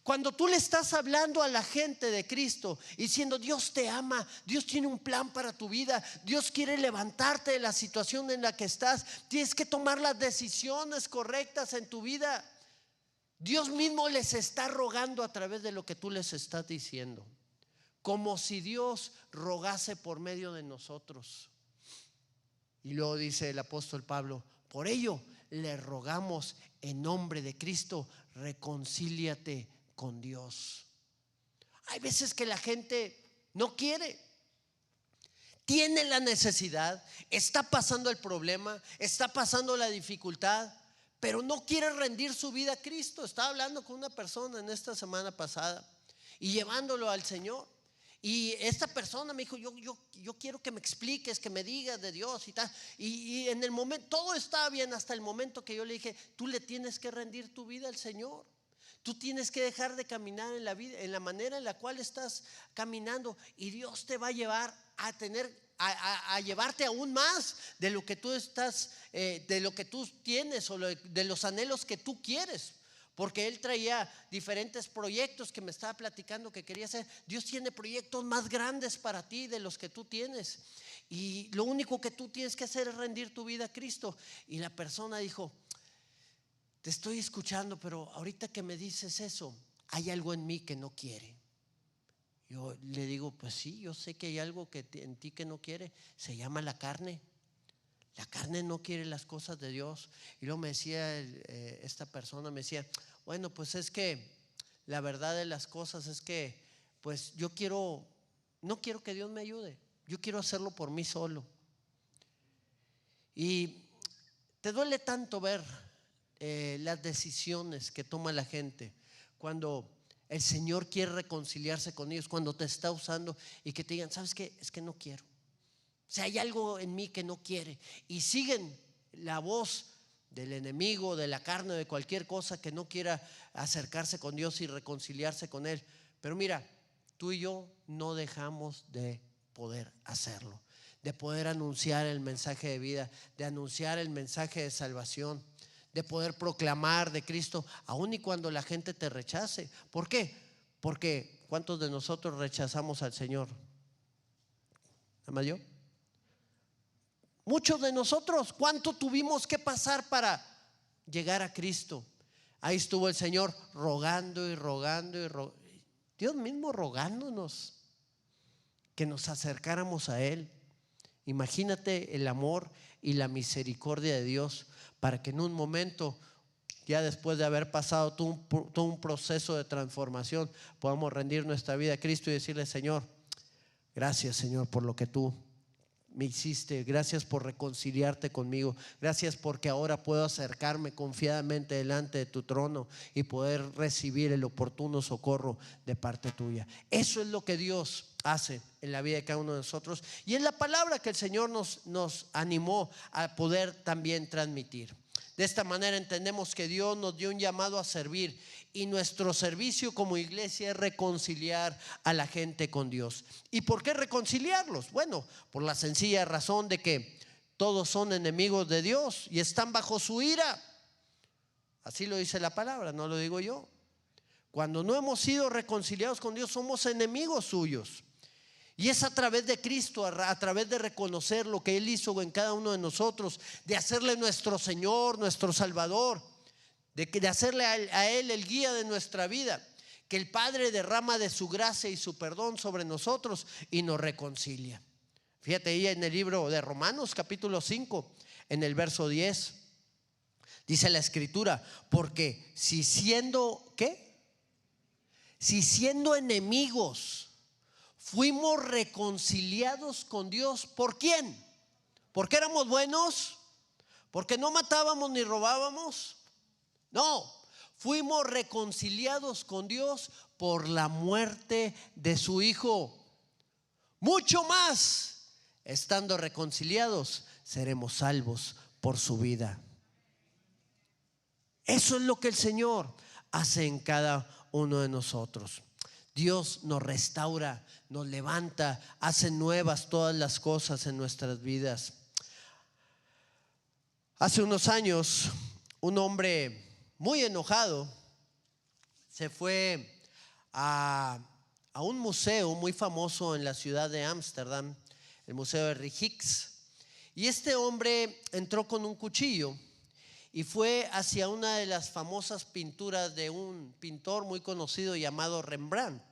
Cuando tú le estás hablando a la gente de Cristo, diciendo Dios te ama, Dios tiene un plan para tu vida, Dios quiere levantarte de la situación en la que estás, tienes que tomar las decisiones correctas en tu vida. Dios mismo les está rogando a través de lo que tú les estás diciendo, como si Dios rogase por medio de nosotros. Y luego dice el apóstol Pablo, por ello le rogamos en nombre de Cristo, reconcíliate con Dios. Hay veces que la gente no quiere, tiene la necesidad, está pasando el problema, está pasando la dificultad, pero no quiere rendir su vida a Cristo. Estaba hablando con una persona en esta semana pasada y llevándolo al Señor. Y esta persona me dijo, yo quiero que me expliques, que me digas de Dios y tal. Y en el momento, todo estaba bien hasta el momento que yo le dije, tú le tienes que rendir tu vida al Señor. Tú tienes que dejar de caminar en la vida, en la manera en la cual estás caminando, y Dios te va a llevar a a llevarte aún más de lo que tú estás, de lo que tú tienes, o de los anhelos que tú quieres. Porque él traía diferentes proyectos que me estaba platicando que quería hacer. Dios tiene proyectos más grandes para ti de los que tú tienes, y lo único que tú tienes que hacer es rendir tu vida a Cristo. Y la persona dijo, te estoy escuchando, pero ahorita que me dices eso, hay algo en mí que no quiere. Yo le digo, pues sí, yo sé que hay algo en ti que no quiere. Se llama la carne. La carne no quiere las cosas de Dios. Y luego me decía esta persona, me decía, bueno, pues es que la verdad de las cosas es que pues no quiero que Dios me ayude, yo quiero hacerlo por mí solo. Y te duele tanto ver las decisiones que toma la gente cuando el Señor quiere reconciliarse con ellos, cuando te está usando, y que te digan, ¿sabes qué? Es que no quiero. O sea, hay algo en mí que no quiere, y siguen la voz del enemigo, de la carne, de cualquier cosa que no quiera acercarse con Dios y reconciliarse con Él. Pero mira, tú y yo no dejamos de poder hacerlo, de poder anunciar el mensaje de vida, de anunciar el mensaje de salvación, de poder proclamar de Cristo, aun y cuando la gente te rechace. ¿Por qué? Porque ¿cuántos de nosotros rechazamos al Señor? ¿La mayor? Muchos de nosotros. ¿Cuánto tuvimos que pasar para llegar a Cristo? Ahí estuvo el Señor rogando y rogando y rogando, Dios mismo rogándonos que nos acercáramos a Él. Imagínate el amor y la misericordia de Dios para que en un momento, ya después de haber pasado todo un proceso de transformación, podamos rendir nuestra vida a Cristo y decirle, Señor, gracias, Señor, por lo que tú me hiciste, gracias por reconciliarte conmigo, gracias porque ahora puedo acercarme confiadamente delante de tu trono y poder recibir el oportuno socorro de parte tuya. Eso es lo que Dios hace en la vida de cada uno de nosotros, y es la palabra que el Señor nos animó a poder también transmitir. De esta manera entendemos que Dios nos dio un llamado a servir, y nuestro servicio como iglesia es reconciliar a la gente con Dios. ¿Y por qué reconciliarlos? Bueno, por la sencilla razón de que todos son enemigos de Dios y están bajo su ira. Así lo dice la palabra, no lo digo yo. Cuando no hemos sido reconciliados con Dios, somos enemigos suyos. Y es a través de Cristo, a través de reconocer lo que Él hizo en cada uno de nosotros, de hacerle nuestro Señor, nuestro Salvador, de hacerle a Él el guía de nuestra vida, que el Padre derrama de su gracia y su perdón sobre nosotros y nos reconcilia. Fíjate ahí en el libro de Romanos capítulo 5, en el verso 10, dice la Escritura, porque si siendo, ¿qué? Si siendo enemigos fuimos reconciliados con Dios. ¿Por quién? ¿Porque éramos buenos? ¿Porque no matábamos ni robábamos? No, fuimos reconciliados con Dios por la muerte de su Hijo. Mucho más, estando reconciliados, seremos salvos por su vida. Eso es lo que el Señor hace en cada uno de nosotros. Dios nos restaura, nos levanta, hace nuevas todas las cosas en nuestras vidas. Hace unos años, un hombre muy enojado se fue a un museo muy famoso en la ciudad de Ámsterdam, el Museo de Rijks. Y este hombre entró con un cuchillo y fue hacia una de las famosas pinturas de un pintor muy conocido llamado Rembrandt.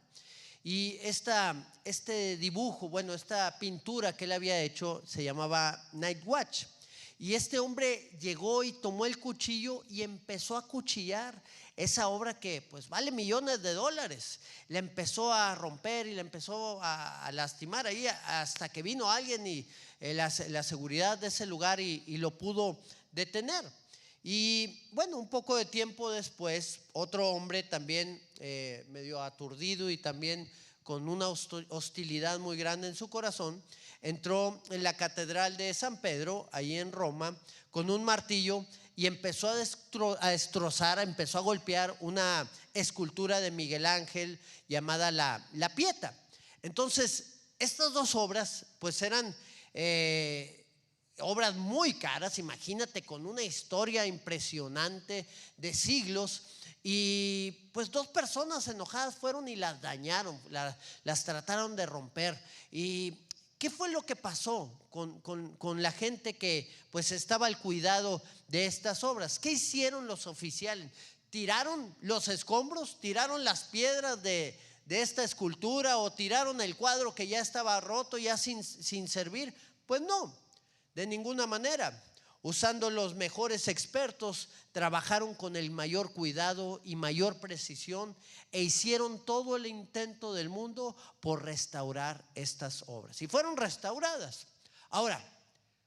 Y este dibujo, esta pintura que él había hecho se llamaba Night Watch. Y este hombre llegó y tomó el cuchillo y empezó a cuchillar esa obra que pues vale millones de dólares. Le empezó a romper y le empezó a lastimar ahí hasta que vino alguien y la seguridad de ese lugar y lo pudo detener. Y bueno, un poco de tiempo después, otro hombre también medio aturdido y también con una hostilidad muy grande en su corazón, entró en la catedral de San Pedro, ahí en Roma, con un martillo y empezó a destrozar, empezó a golpear una escultura de Miguel Ángel llamada la Pietà. Entonces, estas dos obras pues eran obras muy caras, imagínate, con una historia impresionante de siglos. Y pues dos personas enojadas fueron y las dañaron, las trataron de romper. ¿Y qué fue lo que pasó con la gente que pues estaba al cuidado de estas obras? ¿Qué hicieron los oficiales? ¿Tiraron los escombros? ¿Tiraron las piedras de esta escultura? ¿O tiraron el cuadro que ya estaba roto, ya sin servir? Pues no, de ninguna manera. Usando los mejores expertos, trabajaron con el mayor cuidado y mayor precisión e hicieron todo el intento del mundo por restaurar estas obras. Y fueron restauradas. Ahora,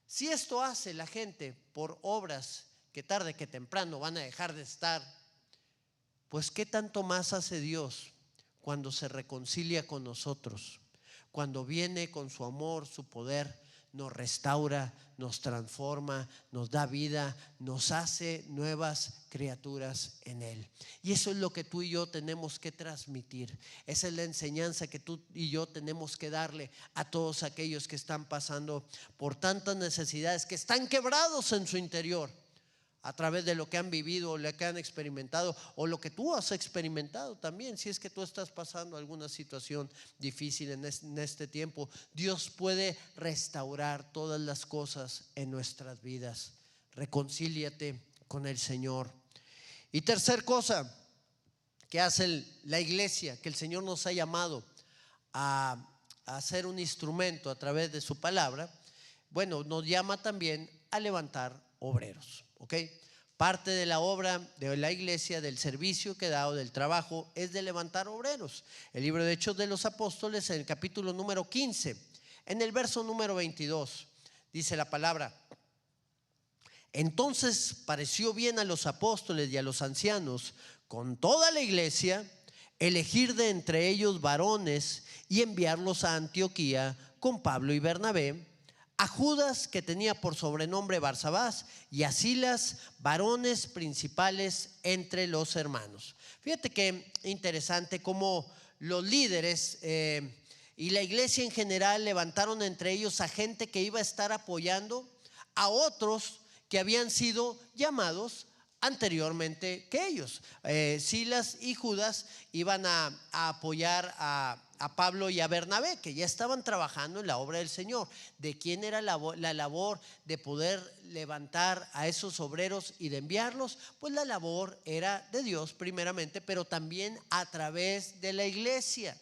si esto hace la gente por obras que tarde que temprano van a dejar de estar, pues ¿qué tanto más hace Dios cuando se reconcilia con nosotros? Cuando viene con su amor, su poder, nos restaura, nos transforma, nos da vida, nos hace nuevas criaturas en Él. Y eso es lo que tú y yo tenemos que transmitir. Esa es la enseñanza que tú y yo tenemos que darle a todos aquellos que están pasando por tantas necesidades, que están quebrados en su interior, a través de lo que han vivido o lo que han experimentado o lo que tú has experimentado también. Si es que tú estás pasando alguna situación difícil en este tiempo, Dios puede restaurar todas las cosas en nuestras vidas. Reconcíliate con el Señor. Y tercer cosa que hace la iglesia, que el Señor nos ha llamado a ser un instrumento a través de su palabra, nos llama también a levantar obreros. Parte de la obra de la iglesia, del servicio que da o del trabajo, es de levantar obreros. El libro de Hechos de los Apóstoles, en el capítulo número 15, en el verso número 22, dice la palabra: entonces pareció bien a los apóstoles y a los ancianos con toda la iglesia elegir de entre ellos varones y enviarlos a Antioquía con Pablo y Bernabé, a Judas, que tenía por sobrenombre Barsabás, y a Silas, varones principales entre los hermanos. Fíjate qué interesante cómo los líderes y la iglesia en general levantaron entre ellos a gente que iba a estar apoyando a otros que habían sido llamados anteriormente que ellos. Silas y Judas iban a apoyar a Pablo y a Bernabé, que ya estaban trabajando en la obra del Señor. ¿De quién era la labor de poder levantar a esos obreros y de enviarlos? Pues la labor era de Dios primeramente, pero también a través de la iglesia.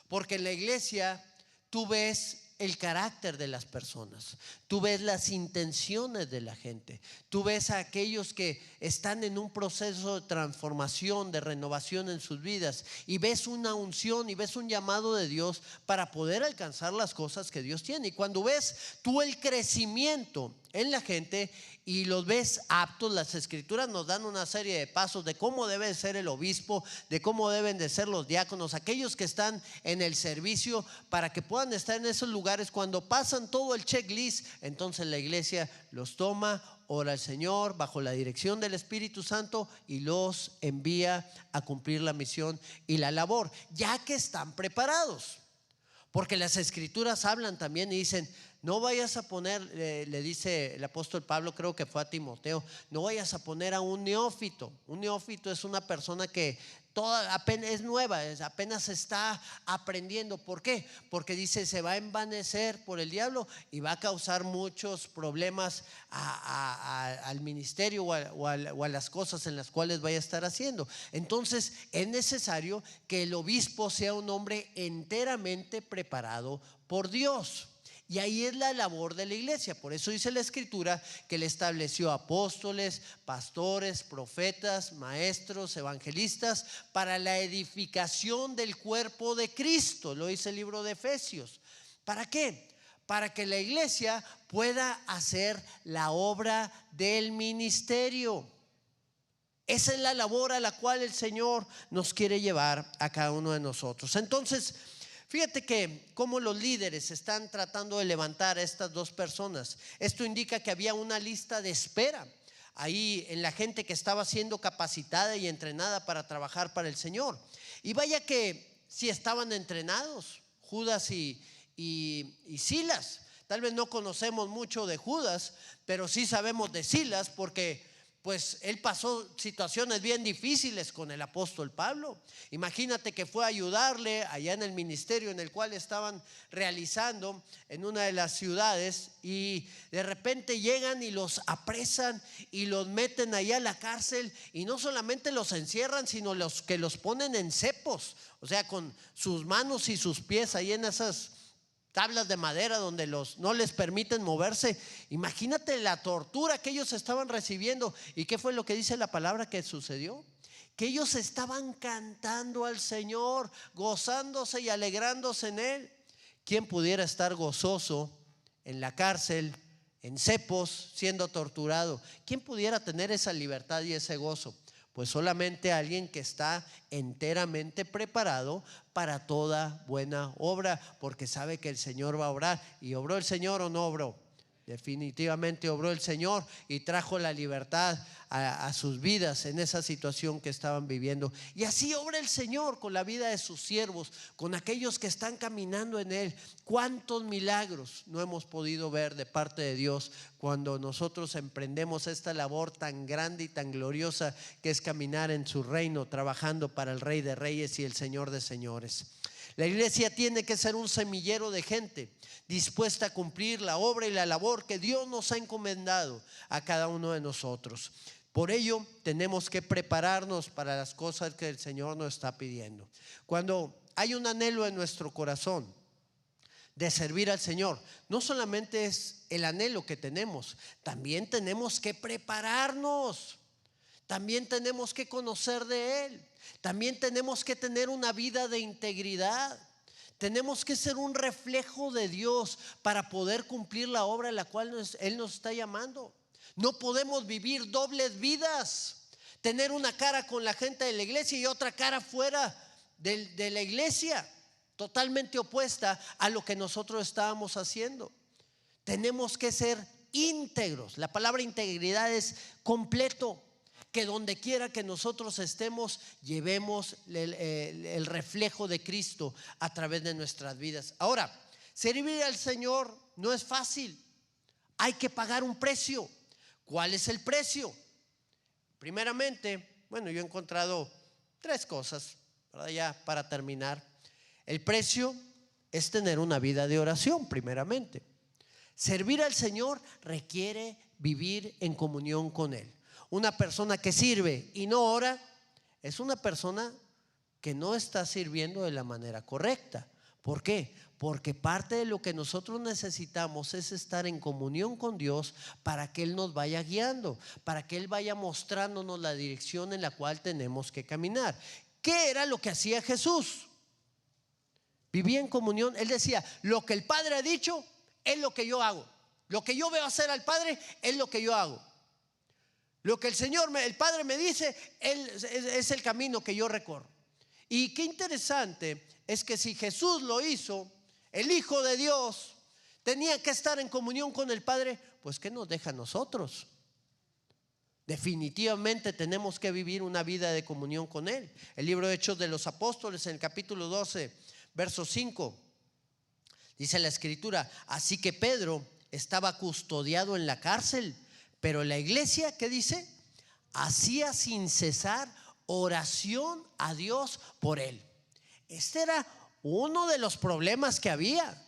Porque en la iglesia tú ves el carácter de las personas, tú ves las intenciones de la gente, tú ves a aquellos que están en un proceso de transformación, de renovación en sus vidas, y ves una unción y ves un llamado de Dios para poder alcanzar las cosas que Dios tiene. Y cuando ves tú el crecimiento en la gente y los ves aptos, las escrituras nos dan una serie de pasos de cómo debe ser el obispo, de cómo deben de ser los diáconos, aquellos que están en el servicio, para que puedan estar en esos lugares. Cuando pasan todo el checklist, entonces la iglesia los toma, ora al Señor bajo la dirección del Espíritu Santo y los envía a cumplir la misión y la labor, ya que están preparados. Porque las escrituras hablan también y dicen: no vayas a poner, le dice el apóstol Pablo, creo que fue a Timoteo, no vayas a poner a un neófito. Un neófito es una persona que apenas es nueva, apenas está aprendiendo. ¿Por qué? Porque dice: se va a envanecer por el diablo y va a causar muchos problemas al ministerio o a las cosas en las cuales vaya a estar haciendo. Entonces es necesario que el obispo sea un hombre enteramente preparado por Dios. Y ahí es la labor de la iglesia. Por eso dice la escritura que Él estableció apóstoles, pastores, profetas, maestros, evangelistas, para la edificación del cuerpo de Cristo. Lo dice el libro de Efesios. ¿Para qué? Para que la iglesia pueda hacer la obra del ministerio. Esa es la labor a la cual el Señor nos quiere llevar a cada uno de nosotros. Entonces, fíjate que como los líderes están tratando de levantar a estas dos personas. Esto indica que había una lista de espera ahí en la gente que estaba siendo capacitada y entrenada para trabajar para el Señor. Y vaya que si estaban entrenados, Judas y Silas. Tal vez no conocemos mucho de Judas, pero sí sabemos de Silas, porque pues él pasó situaciones bien difíciles con el apóstol Pablo. Imagínate que fue a ayudarle allá en el ministerio en el cual estaban realizando en una de las ciudades, y de repente llegan y los apresan y los meten allá a la cárcel, y no solamente los encierran, sino los que los ponen en cepos, o sea, con sus manos y sus pies ahí en esas tablas de madera donde no les permiten moverse. Imagínate la tortura que ellos estaban recibiendo. ¿Y qué fue lo que dice la palabra que sucedió? Que ellos estaban cantando al Señor, gozándose y alegrándose en Él. ¿Quién pudiera estar gozoso en la cárcel, en cepos, siendo torturado? ¿Quién pudiera tener esa libertad y ese gozo? Pues solamente alguien que está enteramente preparado para toda buena obra, porque sabe que el Señor va a obrar. ¿Y obró el Señor o no obró? Definitivamente obró el Señor y trajo la libertad a sus vidas en esa situación que estaban viviendo. Y así obra el Señor con la vida de sus siervos, con aquellos que están caminando en Él. ¿Cuántos milagros no hemos podido ver de parte de Dios cuando nosotros emprendemos esta labor tan grande y tan gloriosa que es caminar en su reino, trabajando para el Rey de Reyes y el Señor de Señores? La iglesia tiene que ser un semillero de gente dispuesta a cumplir la obra y la labor que Dios nos ha encomendado a cada uno de nosotros. Por ello tenemos que prepararnos para las cosas que el Señor nos está pidiendo. Cuando hay un anhelo en nuestro corazón de servir al Señor, no solamente es el anhelo que tenemos, también tenemos que prepararnos. También tenemos que conocer de Él. También tenemos que tener una vida de integridad. Tenemos que ser un reflejo de Dios para poder cumplir la obra en la cual Él nos está llamando. No podemos vivir dobles vidas. Tener una cara con la gente de la iglesia y otra cara fuera de la iglesia, totalmente opuesta a lo que nosotros estábamos haciendo. Tenemos que ser íntegros. La palabra integridad es completo. Que donde quiera que nosotros estemos, llevemos el reflejo de Cristo a través de nuestras vidas. Ahora, servir al Señor no es fácil. Hay que pagar un precio. ¿Cuál es el precio? Primeramente, yo he encontrado tres cosas, ¿verdad? Ya para terminar. El precio es tener una vida de oración, primeramente. Servir al Señor requiere vivir en comunión con Él. Una persona que sirve y no ora es una persona que no está sirviendo de la manera correcta. ¿Por qué? Porque parte de lo que nosotros necesitamos es estar en comunión con Dios para que Él nos vaya guiando, para que Él vaya mostrándonos la dirección en la cual tenemos que caminar. ¿Qué era lo que hacía Jesús? Vivía en comunión. Él decía: lo que el Padre ha dicho es lo que yo hago. Lo que yo veo hacer al Padre es lo que yo hago. Lo que el Padre me dice es el camino que yo recorro. Y qué interesante es que si Jesús lo hizo, el Hijo de Dios tenía que estar en comunión con el Padre, pues ¿qué nos deja a nosotros? Definitivamente tenemos que vivir una vida de comunión con Él. El libro de Hechos de los Apóstoles, en el capítulo 12, verso 5, dice la Escritura: así que Pedro estaba custodiado en la cárcel, pero la iglesia, ¿qué dice? Hacía sin cesar oración a Dios por él. Este era uno de los problemas que había.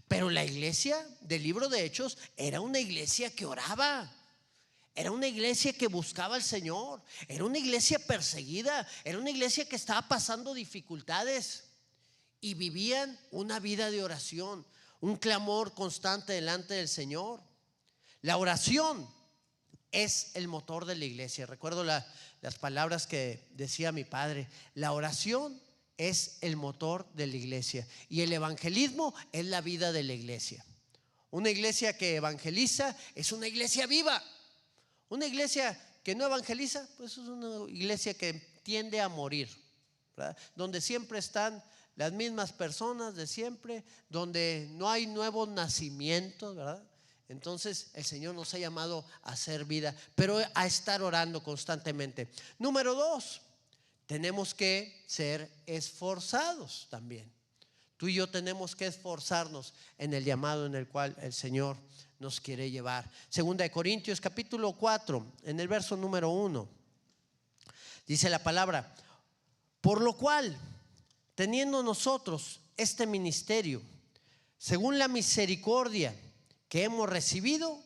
Pero la iglesia del libro de Hechos era una iglesia que oraba. Era una iglesia que buscaba al Señor. Era una iglesia perseguida. Era una iglesia que estaba pasando dificultades. Y vivían una vida de oración, un clamor constante delante del Señor. La oración es el motor de la iglesia. Recuerdo las palabras que decía mi padre: la oración es el motor de la iglesia y el evangelismo es la vida de la iglesia. Una iglesia que evangeliza es una iglesia viva. Una iglesia que no evangeliza, pues es una iglesia que tiende a morir, ¿verdad? Donde siempre están las mismas personas de siempre, donde no hay nuevos nacimientos, ¿verdad? Entonces el Señor nos ha llamado a hacer vida, pero a estar orando constantemente. Número 2, tenemos que ser esforzados también. Tú y yo tenemos que esforzarnos en el llamado en el cual el Señor nos quiere llevar. Segunda de Corintios capítulo 4, en el verso número 1, dice la palabra: por lo cual, teniendo nosotros este ministerio, según la misericordia que hemos recibido,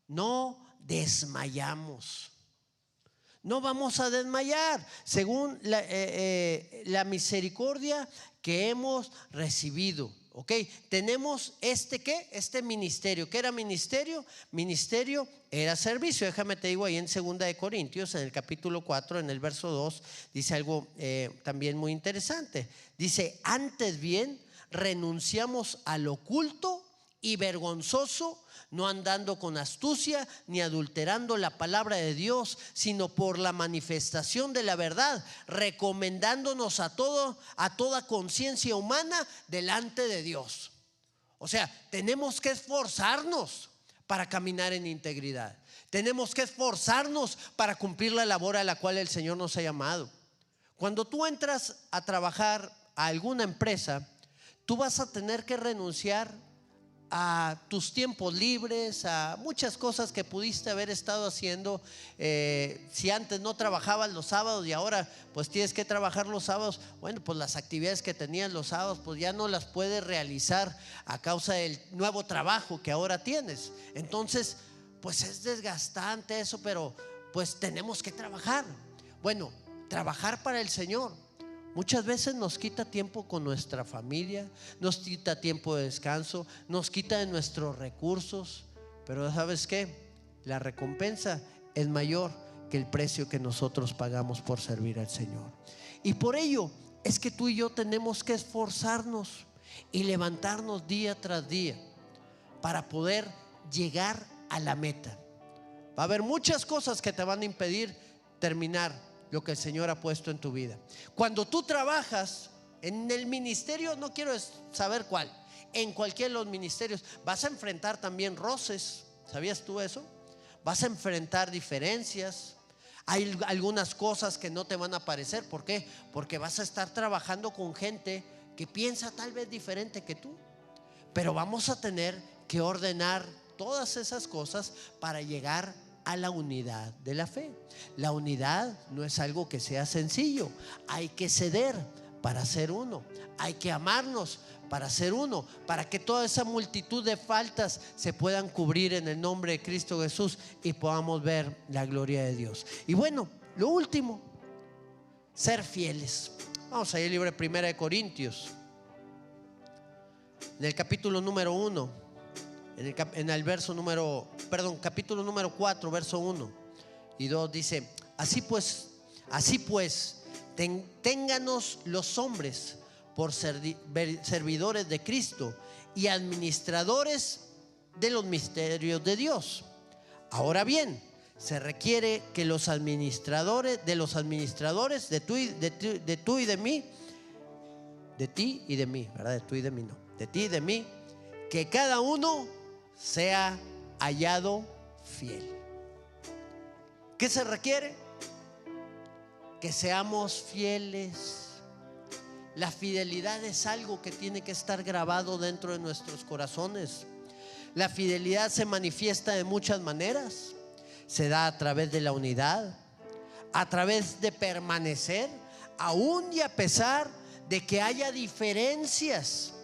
no desmayamos. No vamos a desmayar, según la misericordia que hemos recibido. Ok, tenemos este ministerio. ¿Qué era ministerio? Ministerio era servicio. Déjame te digo, ahí en 2 de Corintios, en el capítulo 4, en el verso 2, dice algo también muy interesante. Dice: antes bien renunciamos al oculto y vergonzoso, no andando con astucia ni adulterando la palabra de Dios, sino por la manifestación de la verdad, recomendándonos a toda conciencia humana delante de Dios. O sea, tenemos que esforzarnos para caminar en integridad. Tenemos que esforzarnos para cumplir la labor a la cual el Señor nos ha llamado. Cuando tú entras a trabajar a alguna empresa, tú vas a tener que renunciar a tus tiempos libres, a muchas cosas que pudiste haber estado haciendo. Si antes no trabajabas los sábados y ahora pues tienes que trabajar los sábados, bueno, pues las actividades que tenías los sábados pues ya no las puedes realizar a causa del nuevo trabajo que ahora tienes. Entonces pues es desgastante eso, pero pues tenemos que trabajar. Bueno, trabajar para el Señor muchas veces nos quita tiempo con nuestra familia, nos quita tiempo de descanso, nos quita de nuestros recursos. Pero ¿sabes qué? La recompensa es mayor que el precio que nosotros pagamos por servir al Señor. Y por ello es que tú y yo tenemos que esforzarnos y levantarnos día tras día para poder llegar a la meta. Va a haber muchas cosas que te van a impedir terminar lo que el Señor ha puesto en tu vida. Cuando tú trabajas en el ministerio, no quiero saber cuál, en cualquiera de los ministerios, vas a enfrentar también roces. ¿Sabías tú eso? Vas a enfrentar diferencias. Hay algunas cosas que no te van a parecer. ¿Por qué? Porque vas a estar trabajando con gente que piensa tal vez diferente que tú. Pero vamos a tener que ordenar todas esas cosas para llegar a la unidad de la fe. La unidad no es algo que sea sencillo. Hay que ceder para ser uno. Hay que amarnos para ser uno, para que toda esa multitud de faltas se puedan cubrir en el nombre de Cristo Jesús y podamos ver la gloria de Dios. Y bueno, lo último, ser fieles. Vamos a ir al libro de 1 de Corintios. en el capítulo número 1, en el verso número, capítulo número 4, verso 1 y 2 dice: así pues, ténganos los hombres por servidores de Cristo y administradores de los misterios de Dios. Ahora bien, se requiere que los administradores de ti y de mí, ¿verdad? De tú y de mí no, de ti y de mí, que cada uno sea hallado fiel. ¿Qué se requiere? Que seamos fieles. La fidelidad es algo que tiene que estar grabado dentro de nuestros corazones. La fidelidad se manifiesta de muchas maneras. Se da a través de la unidad, a través de permanecer, aún y a pesar de que haya diferencias.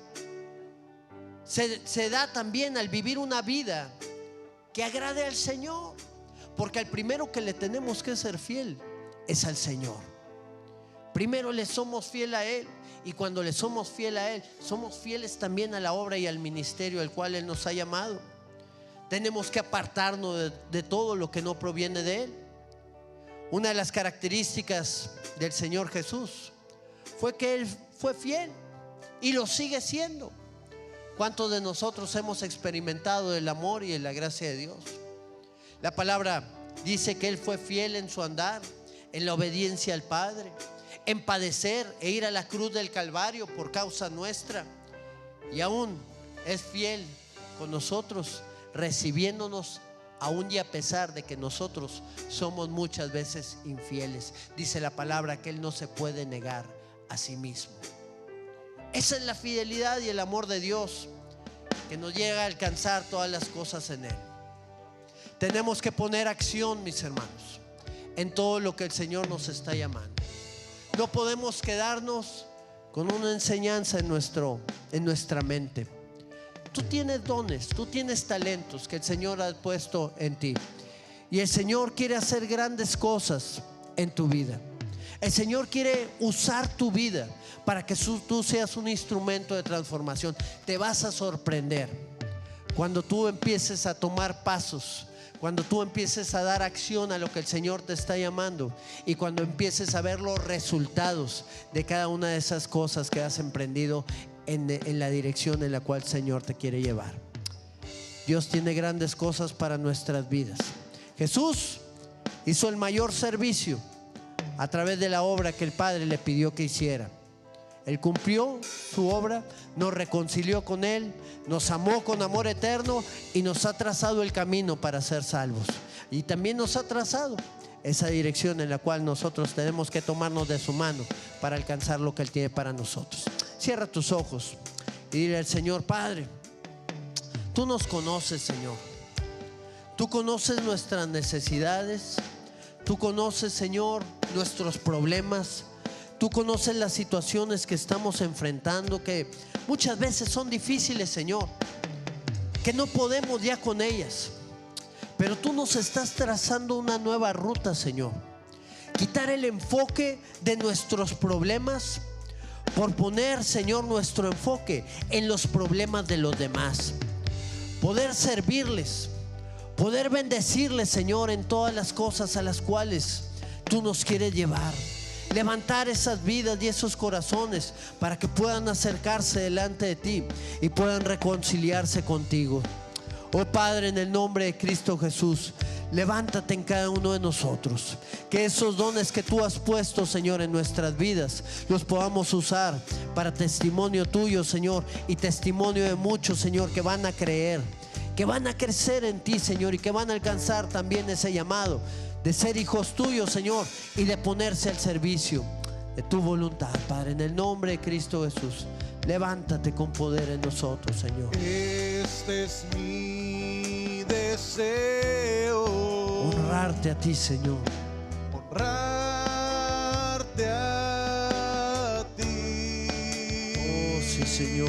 Se da también al vivir una vida que agrade al Señor, porque al primero que le tenemos que ser fiel es al Señor. Primero le somos fiel a Él, y cuando le somos fiel a Él, somos fieles también a la obra y al ministerio al cual Él nos ha llamado. Tenemos que apartarnos de todo lo que no proviene de Él. Una de las características del Señor Jesús fue que Él fue fiel y lo sigue siendo. ¿Cuántos de nosotros hemos experimentado el amor y la gracia de Dios? La palabra dice que Él fue fiel en su andar, en la obediencia al Padre, en padecer e ir a la cruz del Calvario por causa nuestra, y aún es fiel con nosotros, recibiéndonos aún y a pesar de que nosotros somos muchas veces infieles. Dice la palabra que Él no se puede negar a sí mismo. Esa es la fidelidad y el amor de Dios, que nos llega a alcanzar todas las cosas en Él. Tenemos que poner acción, mis hermanos, en todo lo que el Señor nos está llamando. No podemos quedarnos con una enseñanza en nuestra mente. Tú tienes dones, tú tienes talentos que el Señor ha puesto en ti, y el Señor quiere hacer grandes cosas en tu vida. El Señor quiere usar tu vida para que tú seas un instrumento de transformación. Te vas a sorprender cuando tú empieces a tomar pasos, cuando tú empieces a dar acción a lo que el Señor te está llamando, y cuando empieces a ver los resultados de cada una de esas cosas que has emprendido en la dirección en la cual el Señor te quiere llevar. Dios tiene grandes cosas para nuestras vidas. Jesús hizo el mayor servicio a través de la obra que el Padre le pidió que hiciera. Él cumplió su obra, nos reconcilió con Él, nos amó con amor eterno y nos ha trazado el camino para ser salvos. Y también nos ha trazado esa dirección en la cual nosotros tenemos que tomarnos de su mano para alcanzar lo que Él tiene para nosotros. Cierra tus ojos y dile al Señor: Padre, tú nos conoces, Señor. Tú conoces nuestras necesidades. Tú conoces, Señor, nuestros problemas. Tú conoces las situaciones que estamos enfrentando, que muchas veces son difíciles, Señor, que no podemos ya con ellas. Pero tú nos estás trazando una nueva ruta, Señor. Quitar el enfoque de nuestros problemas por poner, Señor, nuestro enfoque en los problemas de los demás. Poder servirles, poder bendecirles, Señor, en todas las cosas a las cuales tú nos quieres llevar. Levantar esas vidas y esos corazones para que puedan acercarse delante de ti y puedan reconciliarse contigo. Oh Padre, en el nombre de Cristo Jesús, levántate en cada uno de nosotros. Que esos dones que tú has puesto, Señor, en nuestras vidas, los podamos usar para testimonio tuyo, Señor, y testimonio de muchos, Señor, que van a creer, que van a crecer en ti, Señor, y que van a alcanzar también ese llamado de ser hijos tuyos, Señor, y de ponerse al servicio de tu voluntad, Padre. En el nombre de Cristo Jesús, levántate con poder en nosotros, Señor. Este es mi deseo, honrarte a ti, Señor. honrarte a ti. Oh, sí, Señor.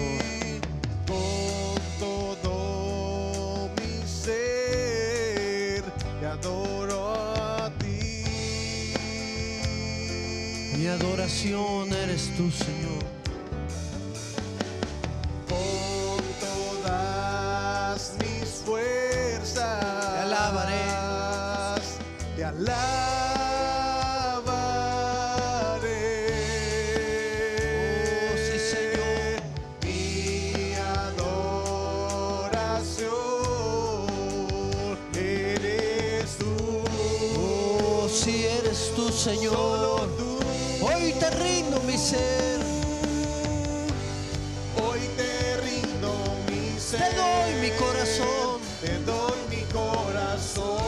Con todo mi ser te adoro a ti. Mi adoración eres tú, Señor. Con Señor. solo tú. Hoy te rindo mi ser. Hoy te rindo mi ser. Te doy mi corazón. Te doy mi corazón.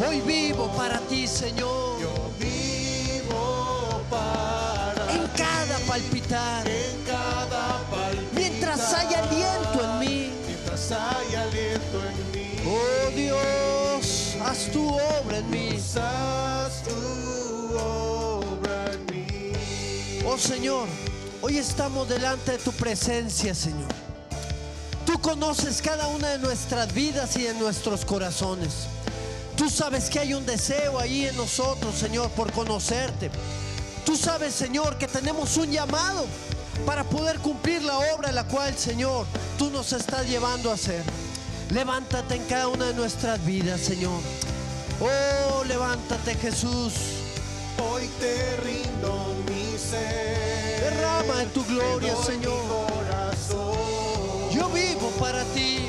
Hoy vivo para ti, Señor. Yo vivo para En ti. cada palpitar. En cada palpitar. Mientras haya aliento en mí. Mientras hay aliento en mí. Oh Dios, haz tu obra en mí. Haz tu obra en mí. Oh Señor, hoy estamos delante de tu presencia, Señor. Tú conoces cada una de nuestras vidas y de nuestros corazones. Tú sabes que hay un deseo ahí en nosotros, Señor, por conocerte. Tú sabes, Señor, que tenemos un llamado para poder cumplir la obra la cual, Señor, tú nos estás llevando a hacer. Levántate en cada una de nuestras vidas, Señor. Oh, levántate, Jesús. Hoy te rindo mi ser. Derrama de tu gloria, Te doy Señor. mi corazón. Yo vivo para ti.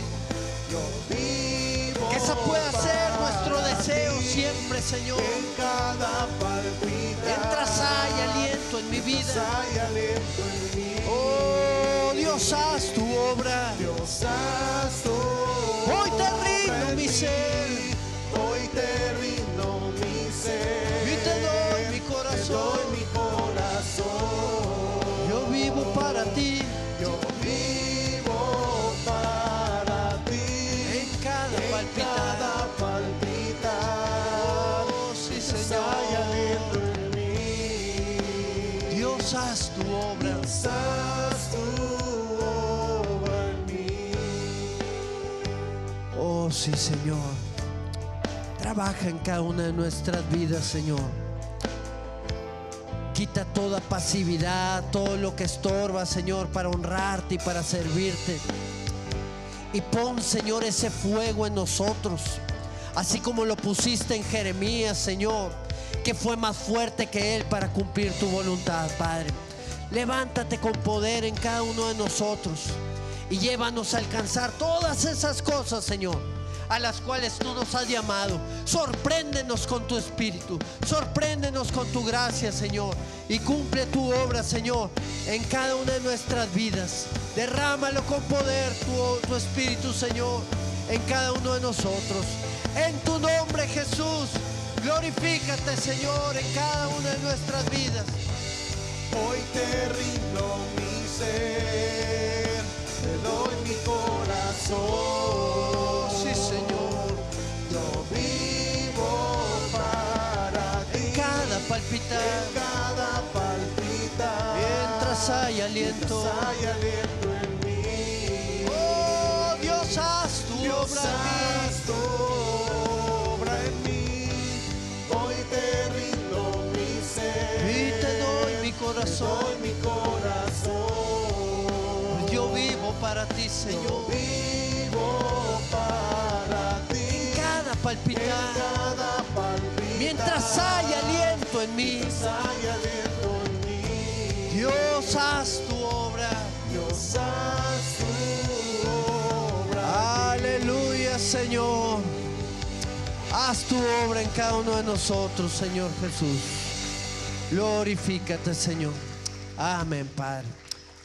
Yo vivo Que esa pueda ser nuestro para deseo ti. siempre, Señor. En cada palpitar. Mientras hay aliento en mi Mientras vida. hay aliento en mí. Oh, Dios, haz tu obra. Dios, haz tu Hoy te rindo obra en mi mí. ser. Hoy te rindo mi ser. Y te doy mi Te corazón. doy mi corazón. Yo vivo para ti. Yo vivo para ti. En cada En palpitar. cada palpitar. Oh, sí, Dios, hay Señor. aliento en mí. Dios, haz tu obra. Dios, haz tu obra en mí. Oh, sí, Señor. Trabaja en cada una de nuestras vidas, Señor. Quita toda pasividad, todo lo que estorba, Señor, para honrarte y para servirte. Y pon, Señor, ese fuego en nosotros, así como lo pusiste en Jeremías, Señor, que fue más fuerte que él para cumplir tu voluntad, Padre. Levántate con poder en cada uno de nosotros y llévanos a alcanzar todas esas cosas, Señor, a las cuales tú nos has llamado. Sorpréndenos con tu espíritu, sorpréndenos con tu gracia, Señor, y cumple tu obra, Señor, en cada una de nuestras vidas. Derrámalo con poder, tu espíritu, Señor, en cada uno de nosotros. En tu nombre, Jesús, glorifícate, Señor, en cada una de nuestras vidas. Hoy te rindo mi ser, te doy mi corazón. Sí, Señor. Yo vivo para ti. En cada palpitar, En cada palpitar. mientras hay aliento. Mientras hay aliento en mí. Oh, Dios, haz tu Dios, obra en mí. haz tu obra en mí. Hoy te rindo mi ser. Y te doy mi Te corazón. doy mi corazón. Yo vivo para ti, Señor. Vivo para ti. Cada En palpitar, cada palpitar. mientras hay aliento en mí. Mientras hay aliento en mí. Dios, haz tu obra. Dios, haz tu obra. Aleluya, Señor. Haz tu obra en cada uno de nosotros, Señor Jesús. Glorifícate, Señor. Amén, Padre.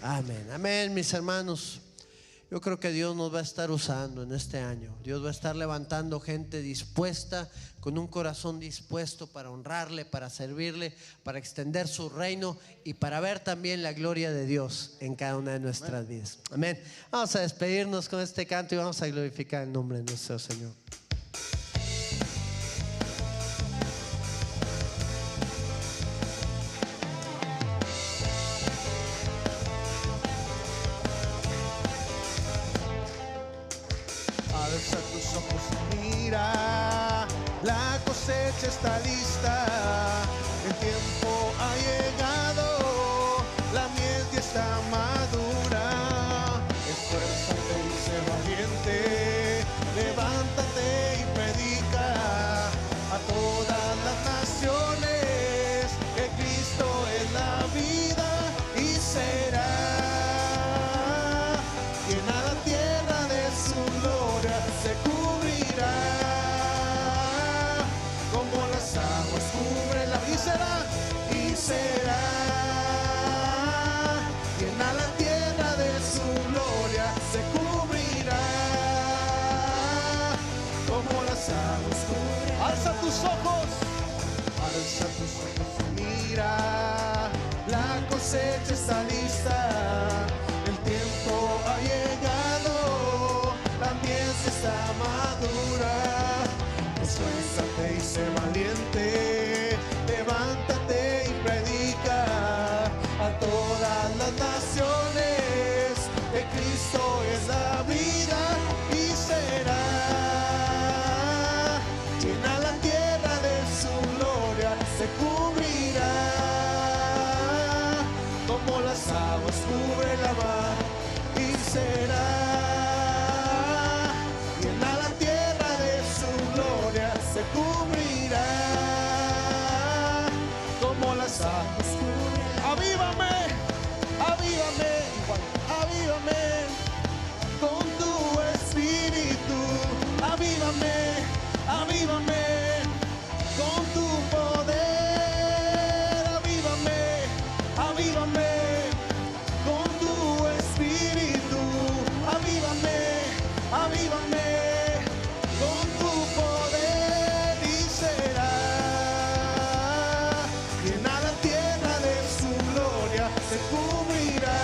Amén. Amén, mis hermanos. Yo creo que Dios nos va a estar usando en este año. Dios va a estar levantando gente dispuesta, con un corazón dispuesto para honrarle, para servirle, para extender su reino y para ver también la gloria de Dios en cada una de nuestras vidas. Amén. Vamos a despedirnos con este canto y vamos a glorificar el nombre de nuestro Señor. Alza tus ojos y mira, la cosecha está lista, el tiempo ha llegado, la miel ya está madura. Esfuérzate y sé valiente, levántate y predica a todas las naciones que Cristo es la vida y será llena la tierra de su gloria, se cubrirá como las será. Llena la tierra de su gloria, se cubrirá como las aguas cubren. Alza tus ojos, alza tus ojos y mira, la cosecha está lista, el tiempo ha llegado, la mies está madura. Esfuérzate y sé valiente, levántate y predica a todas las naciones que Cristo es la vida y será. Llena la tierra de su gloria, se cubrirá como las aguas cubren la mar y será. Llena la tierra de su gloria, se cubrirá como las aguas cubren. Avívame, avívame, avívame con tu espíritu. Avívame, avívame con tu poder. Avívame, avívame con tu espíritu. Avívame, avívame con tu poder y será. Llena la tierra de su gloria, se cubrirá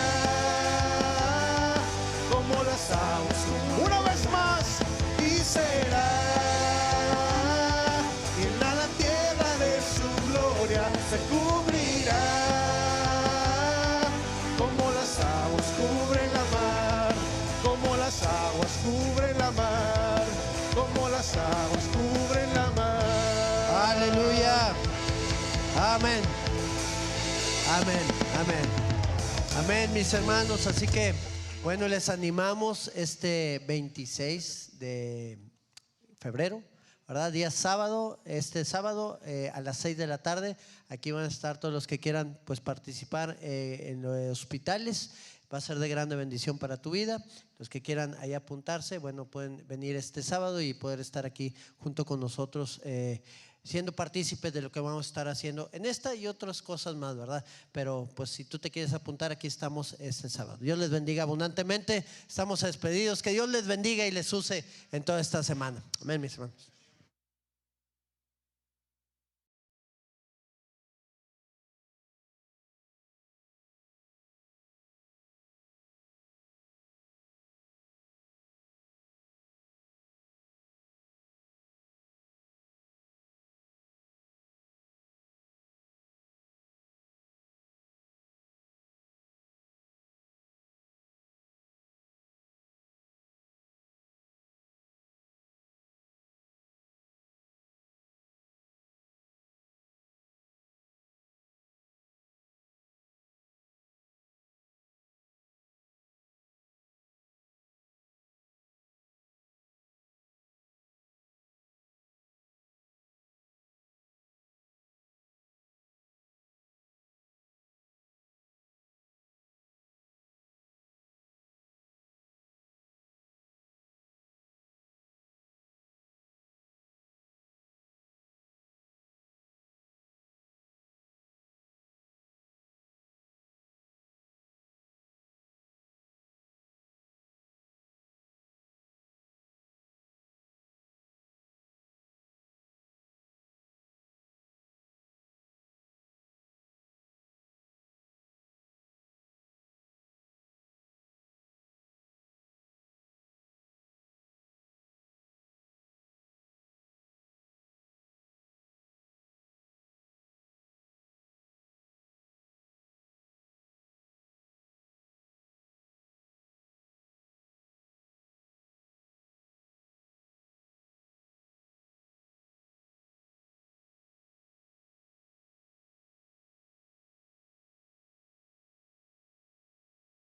como las aguas. Una vez más y será. Llena la tierra de su gloria, se cubrirá como las aguas cubren la mar, como las aguas cubren la mar, como las aguas cubren la mar. Aleluya. Amén. Amén. Amén. Amén, mis hermanos. Así que, bueno, les animamos este 26 de febrero, ¿verdad? Día sábado, este sábado a las 6 de la tarde. Aquí van a estar todos los que quieran pues participar en los hospitales. Va a ser de grande bendición para tu vida. Los que quieran ahí apuntarse, bueno, pueden venir este sábado y poder estar aquí junto con nosotros siendo partícipes de lo que vamos a estar haciendo en esta y otras cosas más, ¿verdad? Pero pues si tú te quieres apuntar, aquí estamos este sábado. Dios les bendiga abundantemente. Estamos despedidos. Que Dios les bendiga y les use en toda esta semana. Amén, mis hermanos.